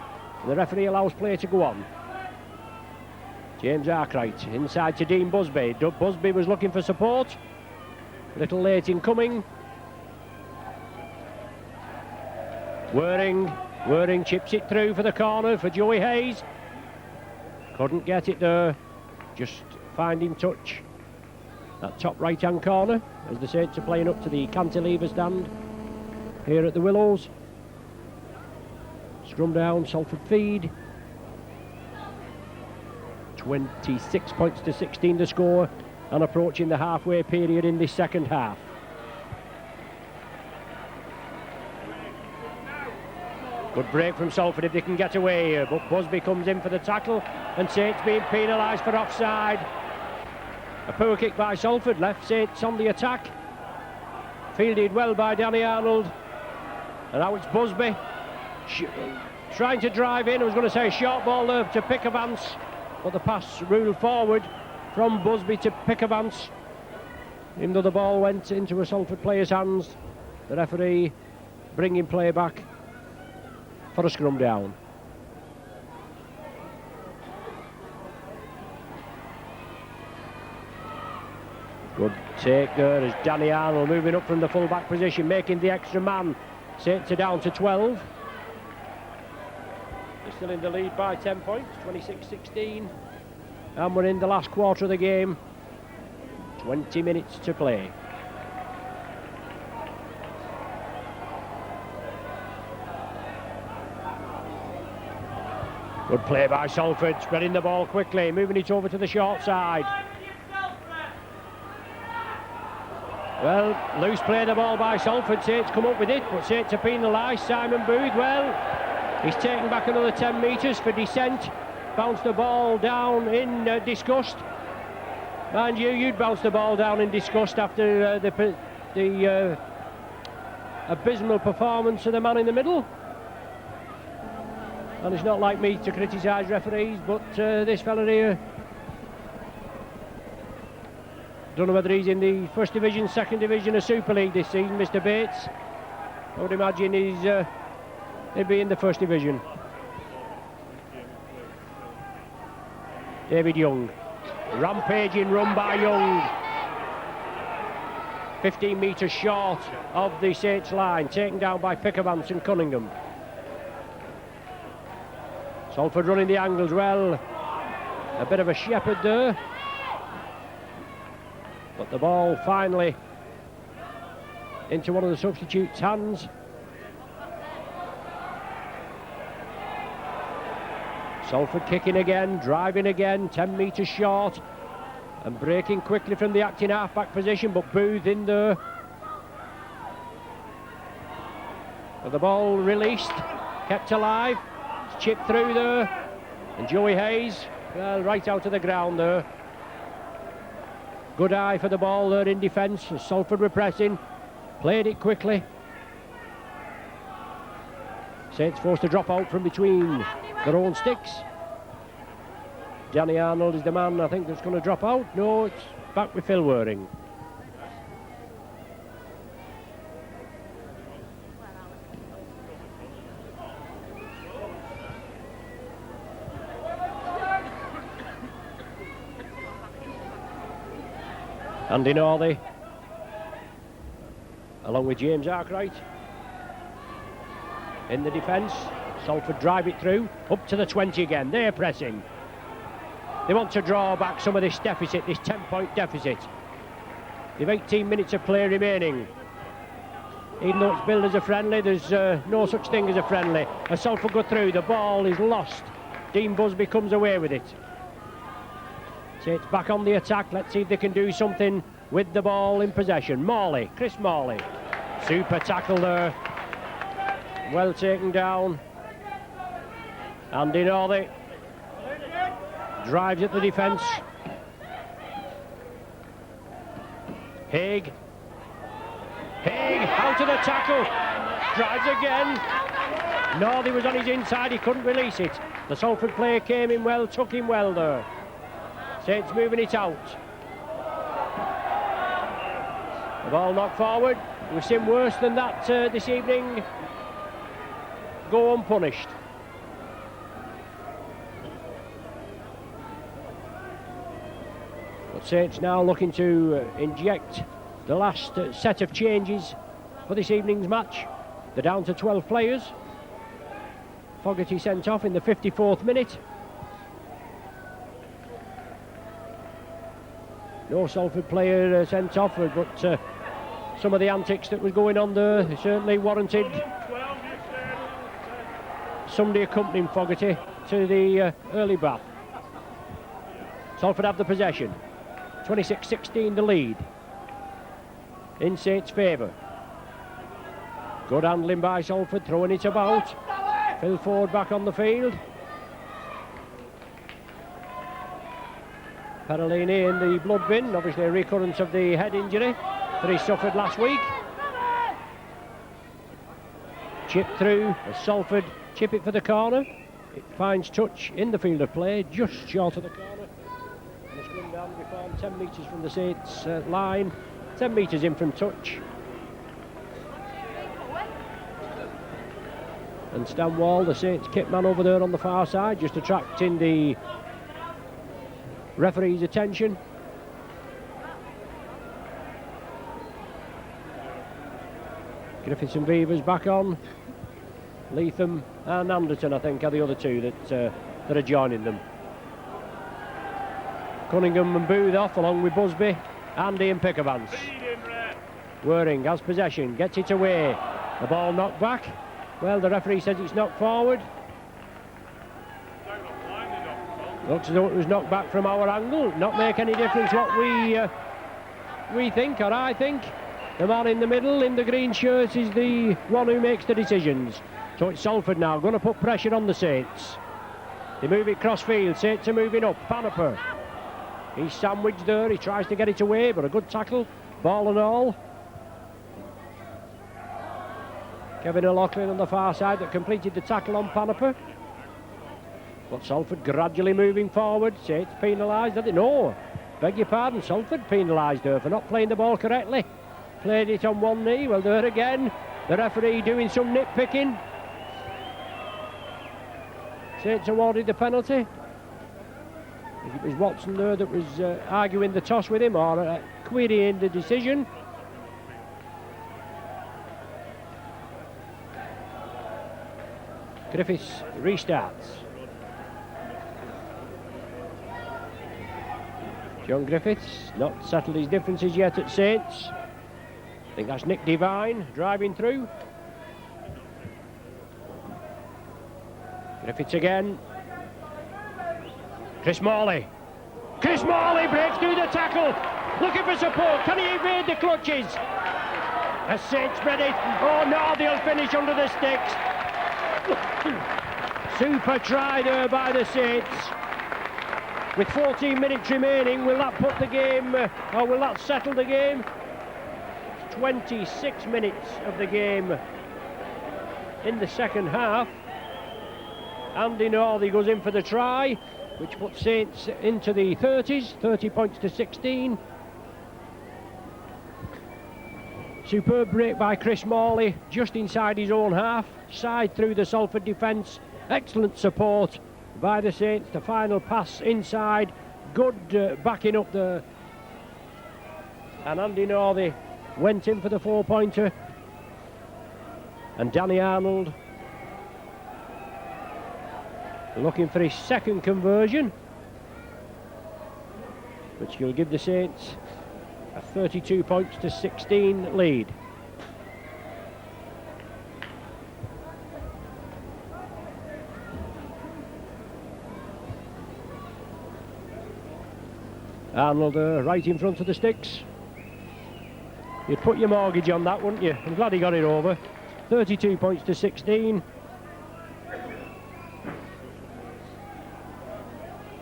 And the referee allows play to go on. James Arkwright inside to Dean Busby. Busby was looking for support. A little late in coming. Waring chips it through for the corner for Joey Hayes. Couldn't get it there. Just finding touch. That top right-hand corner as the Saints are playing up to the cantilever stand here at the Willows. Scrum down, Salford feed. 26 points to 16 to score, and approaching the halfway period in this second half. Good break from Salford if they can get away here, but Busby comes in for the tackle, and Saints being penalised for offside. A poor kick by Salford, left Saints on the attack. Fielded well by Danny Arnold, and now it's Busby trying to drive in. I was going to say a short ball there to Pickavance, but the pass ruled forward from Busby to Pickavance. Even though the ball went into a Salford player's hands, the referee bringing play back for a scrum down. Good take there as Danny Arnold moving up from the full-back position, making the extra man. Saints are down to 12. They're still in the lead by 10 points, 26-16. And we're in the last quarter of the game. 20 minutes to play. Good play by Salford, spreading the ball quickly, moving it over to the short side. Well, loose play the ball by Salford. Saints come up with it, but Saints are penalised. Simon Booth, well, he's taken back another 10 metres for descent. Bounced the ball down in disgust. Mind you, you'd bounce the ball down in disgust after the abysmal performance of the man in the middle. And it's not like me to criticise referees, but this fella here, don't know whether he's in the First Division, Second Division or Super League this season, Mr. Bates. I would imagine he'd be in the First Division. David Young, rampaging run by Young. 15 metres short of the Saints line, taken down by Pickavance and Cunningham. Salford running the angles well. A bit of a shepherd there. But the ball finally into one of the substitutes' hands. Salford kicking again, driving again, 10 metres short, and breaking quickly from the acting half-back position, but Booth in there. But the ball released, kept alive, it's chipped through there, and Joey Hayes, well, right out of the ground there. Good eye for the ball there in defence. Salford were pressing, played it quickly. Saints forced to drop out from between their own sticks. Danny Arnold is the man I think that's going to drop out. No, it's back with Phil Waring. Andy Northey, along with James Arkwright. In the defence, Salford drive it through, up to the 20 again, they're pressing. They want to draw back some of this deficit, this 10-point deficit. They've 18 minutes of play remaining. Even though it's billed as a friendly, there's no such thing as a friendly. As Salford go through, the ball is lost. Dean Busby comes away with it. So it's back on the attack, let's see if they can do something with the ball in possession. Morley, Chris Morley. Super tackle there. Well taken down. Andy Northey drives at the defence. Haig out of the tackle, drives again. Northey was on his inside, he couldn't release it. The Salford player came in well, took him well there. Saints moving it out. The ball knocked forward. We've seen worse than that this evening go unpunished. But Saints now looking to inject the last set of changes for this evening's match. They're down to 12 players. Fogarty sent off in the 54th minute. No Salford player sent off, but some of the antics that was going on there certainly warranted somebody accompanying Fogarty to the early bath. Salford have the possession. 26-16 the lead in Saints' favour. Good handling by Salford, throwing it about. Phil Ford back on the field. Perolini in the blood bin, obviously a recurrence of the head injury that he suffered last week. Chip through as Salford chip it for the corner. It finds touch in the field of play, just short of the corner. And it's run down before 10 metres from the Saints line, 10 metres in from touch. And Stanwall, the Saints kit man over there on the far side, just attracting the referee's attention. Griffiths and Beavers back on. Leatham and Anderton, I think, are the other two that are joining them. Cunningham and Booth off, along with Busby and Ian Pickervance. Waring has possession, gets it away. The ball knocked back. Well, the referee says it's knocked forward. Looks as though it was knocked back from our angle. Not make any difference what we think, or I think. The man in the middle in the green shirt is the one who makes the decisions. So it's Salford now, going to put pressure on the Saints. They move it cross field, Saints are moving up. Panaper, he's sandwiched there, he tries to get it away, but a good tackle, ball and all. Kevin O'Loughlin on the far side that completed the tackle on Panaper. But Salford gradually moving forward. Saints penalised, did they? No, beg your pardon, Salford penalised her for not playing the ball correctly. Played it on one knee. Well, there again, the referee doing some nitpicking. Saints awarded the penalty. I think it was Watson there that was arguing the toss with him, or querying the decision. Griffiths restarts. John Griffiths not settled his differences yet at Saints. I think that's Nick Devine driving through. Griffiths again. Chris Morley. Chris Morley breaks through the tackle. Looking for support. Can he evade the clutches? As Saints spread it. Oh no, they'll finish under the sticks. Super try there by the Saints. With 14 minutes remaining, will that put the game, or will that settle the game? 26 minutes of the game in the second half. Andy Northey goes in for the try, which puts Saints into the 30s, 30 points to 16. Superb break by Chris Morley, just inside his own half, side through the Salford defence. Excellent support by the Saints. The final pass inside, good backing up there. And Andy Northey went in for the 4-pointer. And Danny Arnold looking for his second conversion, which will give the Saints a 32 points to 16 lead. Arnold right in front of the sticks. You'd put your mortgage on that, wouldn't you? I'm glad he got it over. 32 points to 16.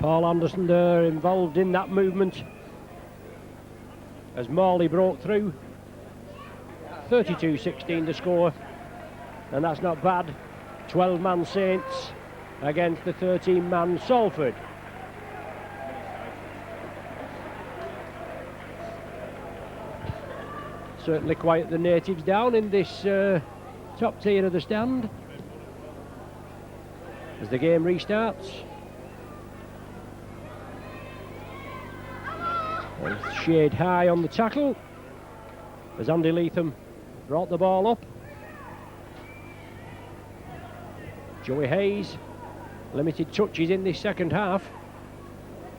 Paul Anderson there involved in that movement. as Morley broke through. 32-16 the score, and that's not bad. 12-man Saints against the 13-man Salford. Certainly quiet the natives down in this top tier of the stand as the game restarts. Shade high on the tackle as Andy Leatham brought the ball up. Joey Hayes, limited touches in this second half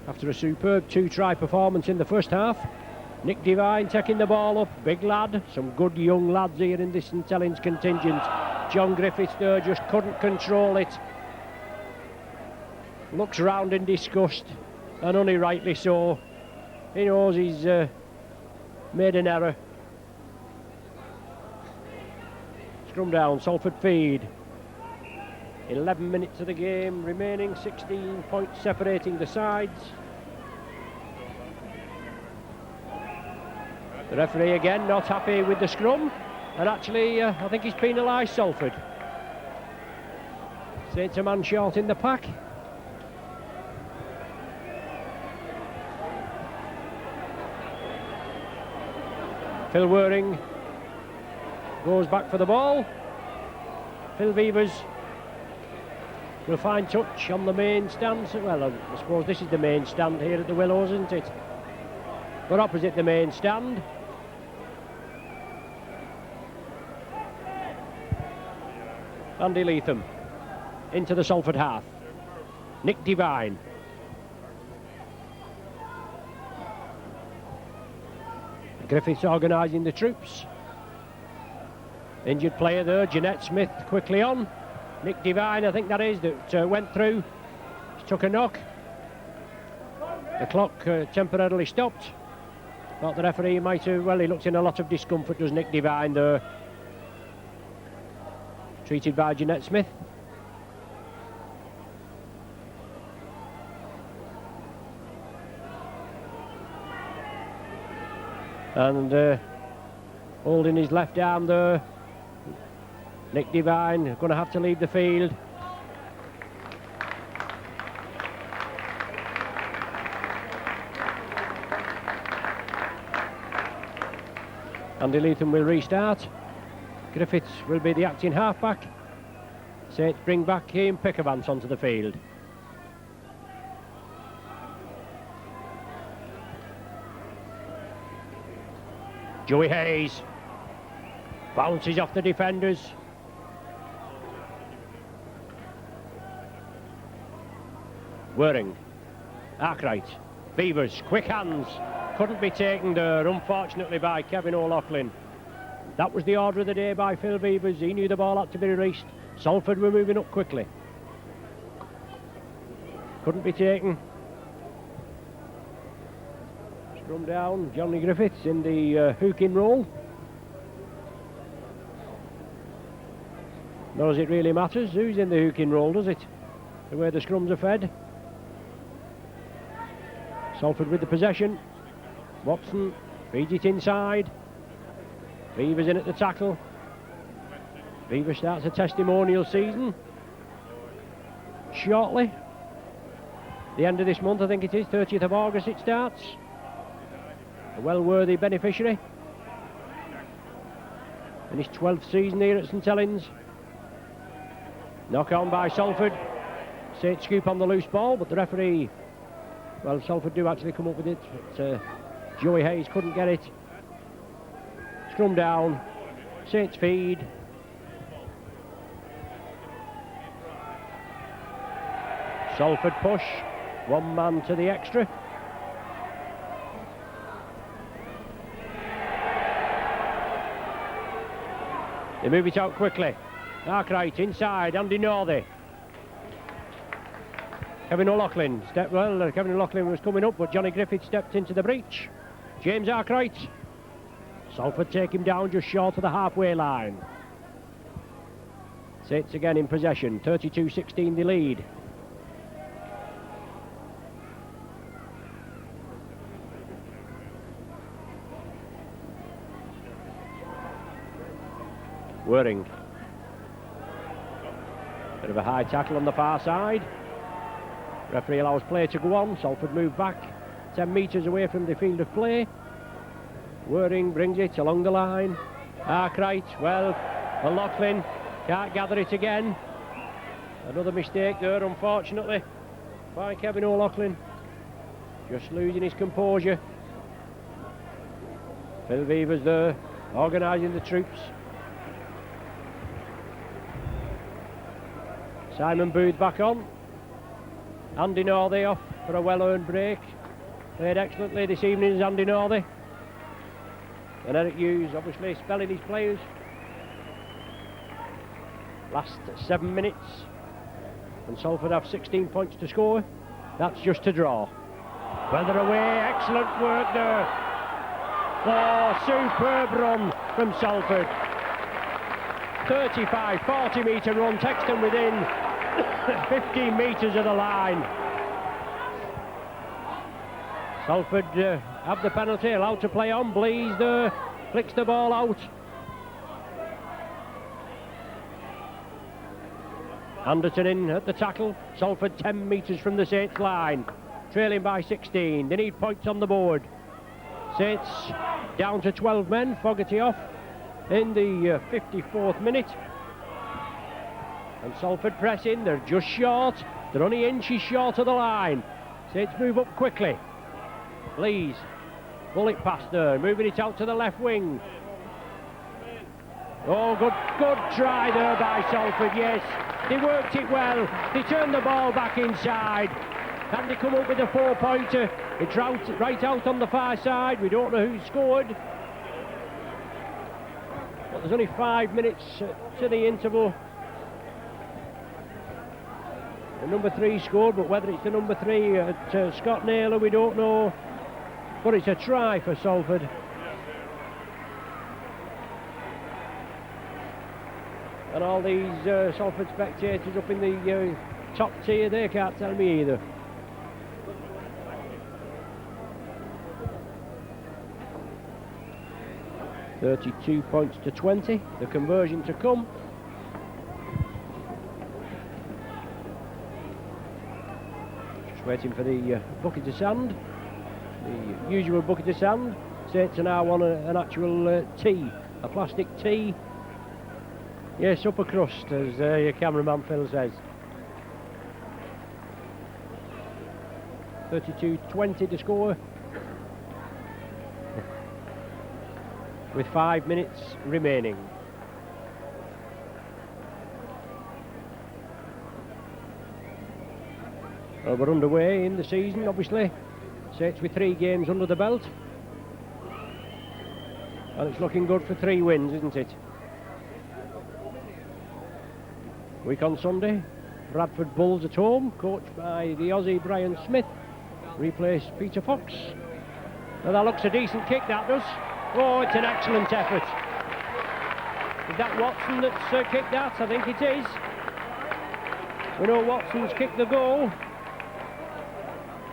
after a superb 2-try performance in the first half. Nick Devine taking the ball up, big lad, some good young lads here in this St Helens contingent. John Griffiths there just couldn't control it. Looks round in disgust, and only rightly so. He knows he's made an error. Scrum down, Salford feed. 11 minutes of the game remaining, 16 points separating the sides. The referee again not happy with the scrum, and actually I think he's penalised Salford. Saints a man short in the pack. Phil Waring goes back for the ball. Phil Beavers will find touch on the main stand. Well, I suppose this is the main stand here at the Willows, isn't it? But opposite the main stand. Andy Leatham into the Salford half. Nick Devine. Griffiths organising the troops. Injured player there, Jeanette Smith quickly on. Nick Devine, I think that is, that went through. Took a knock. The clock temporarily stopped. Thought the referee might have, well, he looked in a lot of discomfort, does Nick Devine there. Treated by Jeanette Smith. And holding his left arm there, Nick Devine going to have to leave the field. Andy Leatham will restart. Griffiths will be the acting halfback. Saints bring back Ian Pickavance onto the field. Joey Hayes bounces off the defenders. Waring, Arkwright, Beavers, quick hands. Couldn't be taken there, unfortunately, by Kevin O'Loughlin. That was the order of the day by Phil Beavers. He knew the ball had to be released. Salford were moving up quickly. Couldn't be taken. Scrum down, Johnny Griffiths in the hooking role. Not as it really matters who's in the hooking role, does it? The way the scrums are fed. Salford with the possession. Watson feeds it inside. Beavers in at the tackle. Beavers starts a testimonial season shortly. The end of this month, I think it is, 30th of August it starts. A well-worthy beneficiary in his 12th season here at St Helens. Knock on by Salford. Saints scoop on the loose ball, but the referee, well, Salford do actually come up with it, but Joey Hayes couldn't get it. Scrum down, Saints feed. Salford push, one man to the extra. They move it out quickly. Arkwright inside, Andy Northey. Kevin O'Loughlin Kevin O'Loughlin was coming up, but Johnny Griffith stepped into the breach. James Arkwright. Salford take him down just short of the halfway line. Saints again in possession, 32-16 the lead. Whirring. Bit of a high tackle on the far side. Referee allows play to go on. Salford move back 10 metres away from the field of play. Whirring brings it along the line. Arkwright, well, O'Loughlin can't gather it again. Another mistake there, unfortunately, by Kevin O'Loughlin. Just losing his composure. Phil Beaver's there, organising the troops. Simon Booth back on. Andy Northey off for a well-earned break. Played excellently this evening, Andy Northey. And Eric Hughes obviously spelling his players. Last 7 minutes. And Salford have 16 points to score. That's just to draw. Weather away, excellent work there. Oh, superb run from Salford. 35, 40 metre run, takes them within 15 metres of the line. Salford have the penalty, allowed to play on. Blease there, flicks the ball out. Anderton in at the tackle. Salford 10 metres from the Saints line, trailing by 16. They need points on the board. Saints down to 12 men. Fogarty off in the 54th minute. And Salford pressing, they're just short. They're only inches short of the line. Saints move up quickly. Blease, bullet pass there, moving it out to the left wing. Oh, good try there by Salford, yes. They worked it well. They turned the ball back inside. Can they come up with a 4-pointer? It's right out on the far side. We don't know who scored. But there's only 5 minutes to the interval. The number 3 scored, but whether it's the number 3 at Scott Naylor, we don't know. But it's a try for Salford. And all these Salford spectators up in the top tier, they can't tell me either. $32 points to 20, the conversion to come. Just waiting for the bucket of sand, the usual bucket of sand. Saints are now on an actual tee, a plastic tee. Yes, upper crust, as your cameraman Phil says. 32-20 to score. With 5 minutes remaining. Well, we're underway in the season, obviously. Saints with 3 games under the belt. And it's looking good for 3 wins, isn't it? Week on Sunday, Bradford Bulls at home, coached by the Aussie Brian Smith, replaced Peter Fox. Well, that looks a decent kick, that does. Oh, it's an excellent effort. Is that Watson that's kicked that? I think it is. We know Watson's kicked the goal.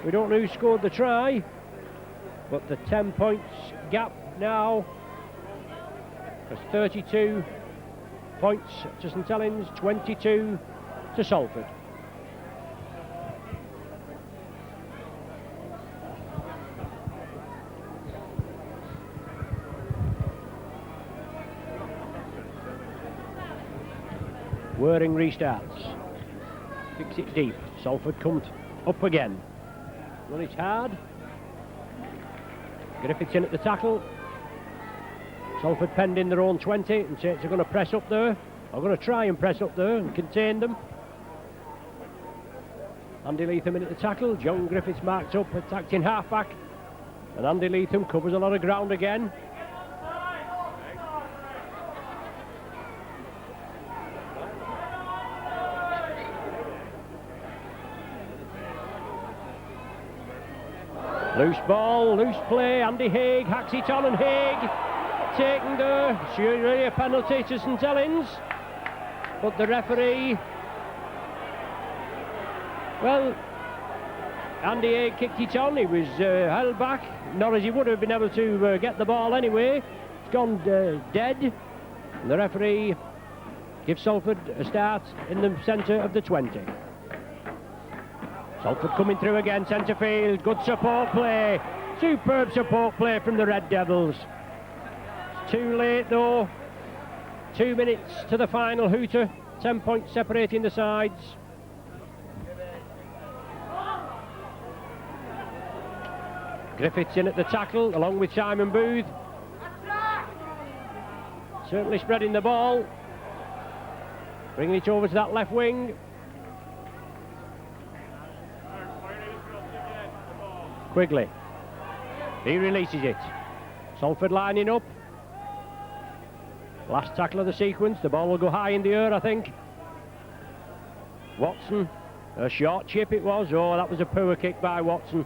We don't know who scored the try, but the 10 points gap now is 32 points to St Helens, 22 to Salford. Whirring restarts. Kicks it deep. Salford comes up again. Run it hard. Griffiths in at the tackle. Salford penned in their own 20, and Saints are going to press up there. Are going to try and press up there and contain them. Andy Leatham in at the tackle. John Griffiths marked up, attacked in half-back. And Andy Leatham covers a lot of ground again. Loose ball, loose play. Andy Haig hacks it on, and Haig taking the surely a penalty to St Helens, but the referee, well, Andy Haig kicked it on. He was held back, not as he would have been able to get the ball anyway. It's gone dead. And the referee gives Salford a start in the centre of the 20. Salford coming through again, centre field, good support play, superb support play from the Red Devils. It's too late though, 2 minutes to the final hooter, 10 points separating the sides. Griffiths in at the tackle along with Simon Booth. Certainly spreading the ball. Bringing it over to that left wing. Quigley. He releases it. Salford lining up. Last tackle of the sequence. The ball will go high in the air, I think. Watson. A short chip it was. Oh, that was a poor kick by Watson.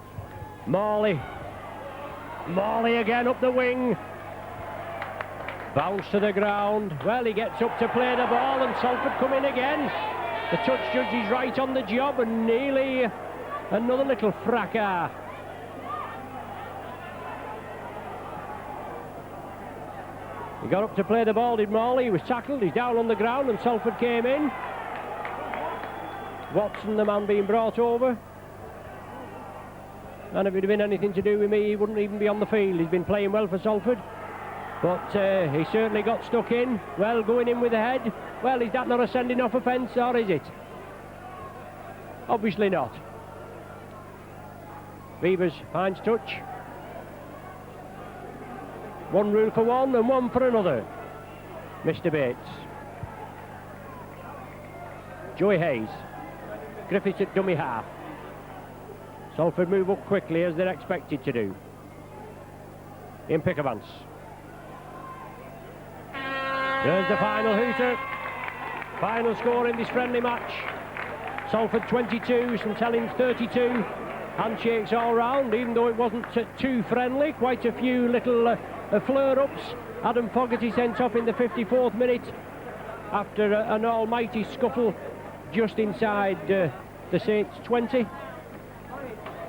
Morley again up the wing. Bounce to the ground. Well, he gets up to play the ball and Salford come in again. The touch judge is right on the job and nearly another little fracas. He got up to play the ball, did Morley. He was tackled, he's down on the ground and Salford came in. Watson, the man being brought over. And if it had been anything to do with me, he wouldn't even be on the field. He's been playing well for Salford. But he certainly got stuck in. Well, going in with the head. Well, is that not a sending off offence, or is it? Obviously not. Beavers finds touch. One rule for one and one for another. Mr. Bates. Joey Hayes. Griffiths at dummy half. Salford move up quickly as they're expected to do. In Pickavance. There's the final hooter. Final score in this friendly match. Salford 22, St Helens 32. Handshakes all round, even though it wasn't too friendly. Quite a few little flare-ups. Adam Fogarty sent off in the 54th minute after an almighty scuffle just inside the Saints 20.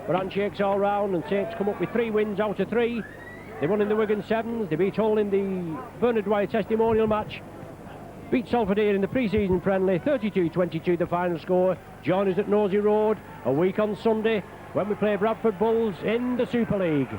But handshakes all round, and Saints come up with 3 wins out of 3. They won in the Wigan Sevens, they beat Hull in the Bernard Dwyer testimonial match. Beat Salford here in the pre-season friendly, 32-22 the final score. Join us at Nosey Road a week on Sunday when we play Bradford Bulls in the Super League.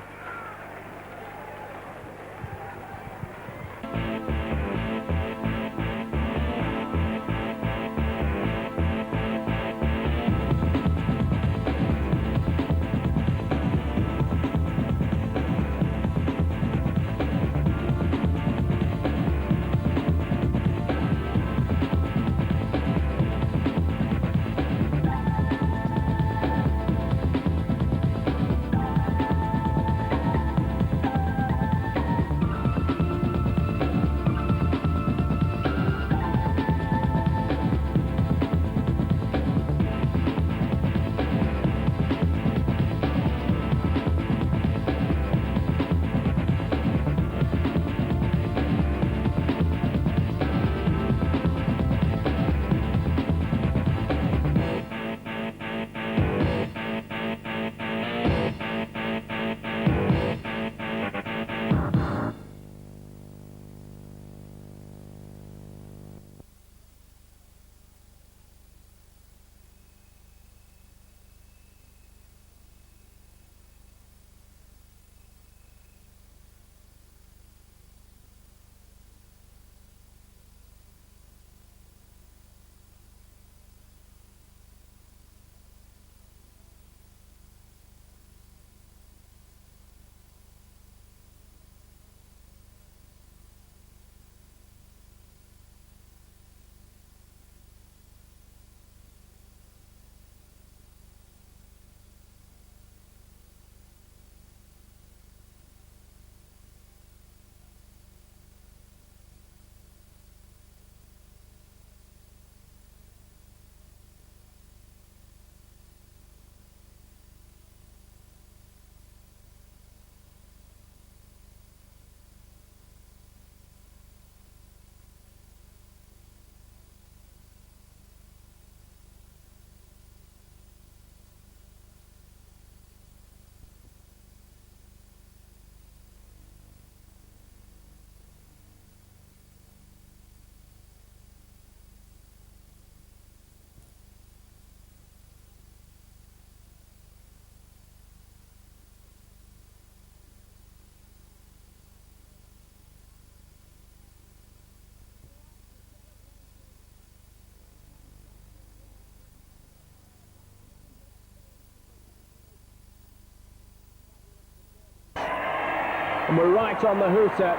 And we're right on the hooter.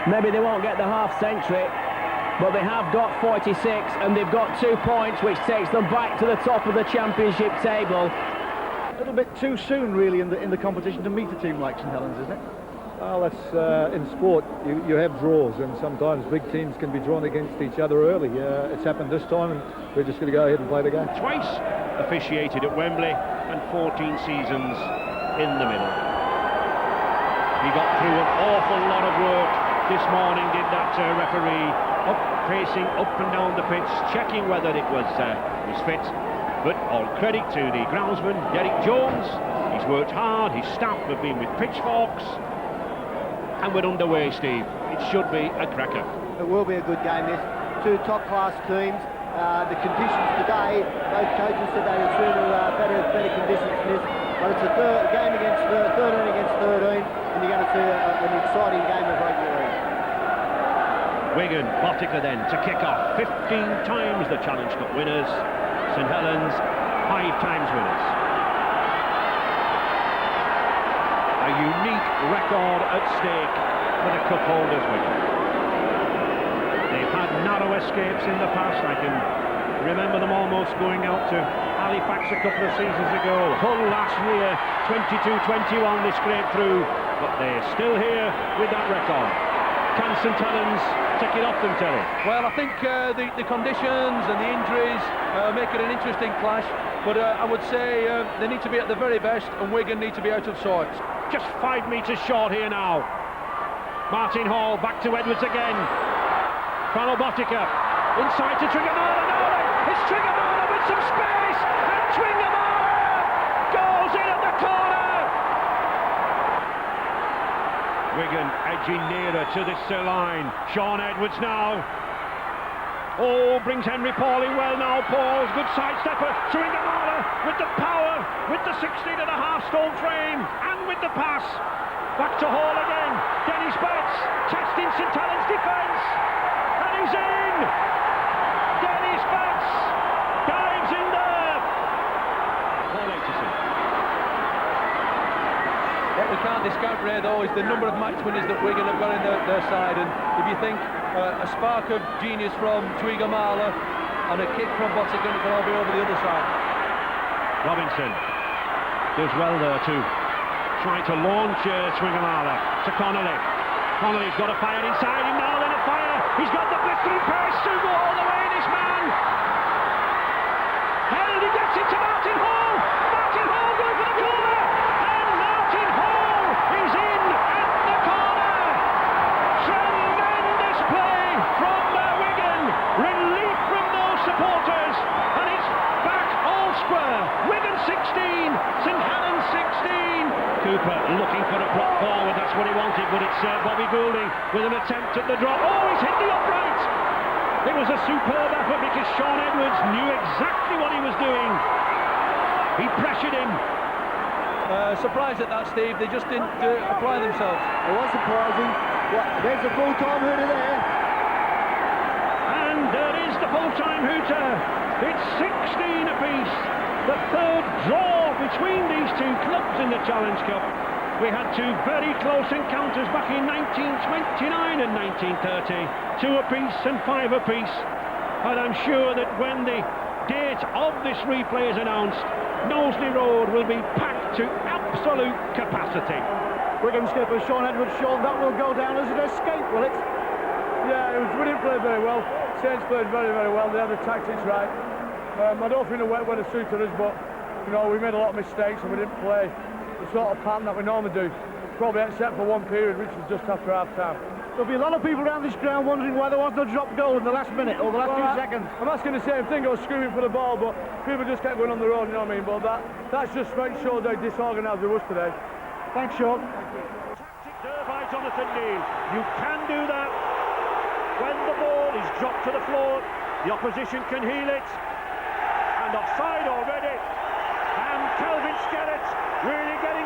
Maybe they won't get the half-century, but they have got 46 and they've got 2 points, which takes them back to the top of the championship table. A little bit too soon, really, in the competition to meet a team like St Helens, isn't it? Well, that's in sport. You have draws, and sometimes big teams can be drawn against each other early. It's happened this time, and we're just going to go ahead and play the game. Twice officiated at Wembley, and 14 seasons in the middle. He got through an awful lot of work this morning, did that referee, pacing up and down the pitch, checking whether it was fit. But all credit to the groundsman, Derek Jones. He's worked hard, his staff have been with pitchforks, and we're underway, Steve. It should be a cracker. It will be a good game, this. Two top-class teams. The conditions today, both coaches said they return to better conditions than this. But it's a game against 13 against 13, and you're going to see an exciting game of rugby league. Wigan, Botica then to kick off. 15 times the Challenge Cup winners. St Helens, 5 times winners. A unique record at stake for the cup holders, Wigan. They've had narrow escapes in the past. I can remember them almost going out to Halifax a couple of seasons ago. Hull last year, 22-21 they scraped through, but they're still here with that record. Can St Helens take it off them, Terry? Well, I think the conditions and the injuries make it an interesting clash, but I would say they need to be at the very best, and Wigan need to be out of sorts. Just 5 metres short here now. Martin Hall back to Edwards again. Frano Botica inside to Trigamara. No, it's Trigamara with some space, and Trigamara goes in at the corner. Wigan edging nearer to this line. Sean Edwards now. Oh, brings Henry Paul in well now. Paul's good sidestepper. Trigamara with the power, with the 16.5 stone frame, and with the pass. Back to Hall again. Dennis Betts testing St Helens defence. And he's in! Dennis Betts dives in there! What we can't discount, Ray, though, is the number of match winners that Wigan have got in their side. And if you think a spark of genius from Tuigamala and a kick from Botica, it can all be over the other side. Robinson does well there too. Trying to launch Tuigamala to Connolly. Connolly's got a fire inside him now, then a fire. He's got the blistering pace. Sugo all the way, this man. Held, he gets it to Martin Hall. Martin Hall goes for the corner. And Martin Hall is in at the corner. Tremendous play from Wigan. Relief from those supporters. And it's back all square. Wigan 16, St Helens 16. Cooper looking for a prop forward, that's what he wanted, but it's Bobby Goulding with an attempt at the drop. Oh, he's hit the upright! It was a superb effort because Sean Edwards knew exactly what he was doing. He pressured him. Surprised at that, Steve. They just didn't apply themselves. It was surprising. There's a full-time hooter there. And there is the full-time hooter. It's 16 apiece. The third draw between these two clubs in the Challenge Cup. We had 2 very close encounters back in 1929 and 1930. 2 apiece and 5 apiece. And I'm sure that when the date of this replay is announced, Knowsley Road will be packed to absolute capacity. Wigan skipper Sean Edwards, Sean, that will go down as an escape, will it? Yeah, we didn't play very well. Saints played very, very well. They had the tactics right. I don't think the wet weather suited us, but you know, we made a lot of mistakes and we didn't play the sort of pattern that we normally do. Probably except for one period, which was just after half-time. There'll be a lot of people around this ground wondering why there was no drop goal in the last minute or the last 2 seconds. I'm asking the same thing. I was screaming for the ball, but people just kept going on the road. You know what I mean? But that's just make sure they disorganised with us today. Thanks, Sean. Tactic there by Jonathan Neal. You can do that when the ball is dropped to the floor. The opposition can heal it. And offside already. And Kelvin Skerritt really getting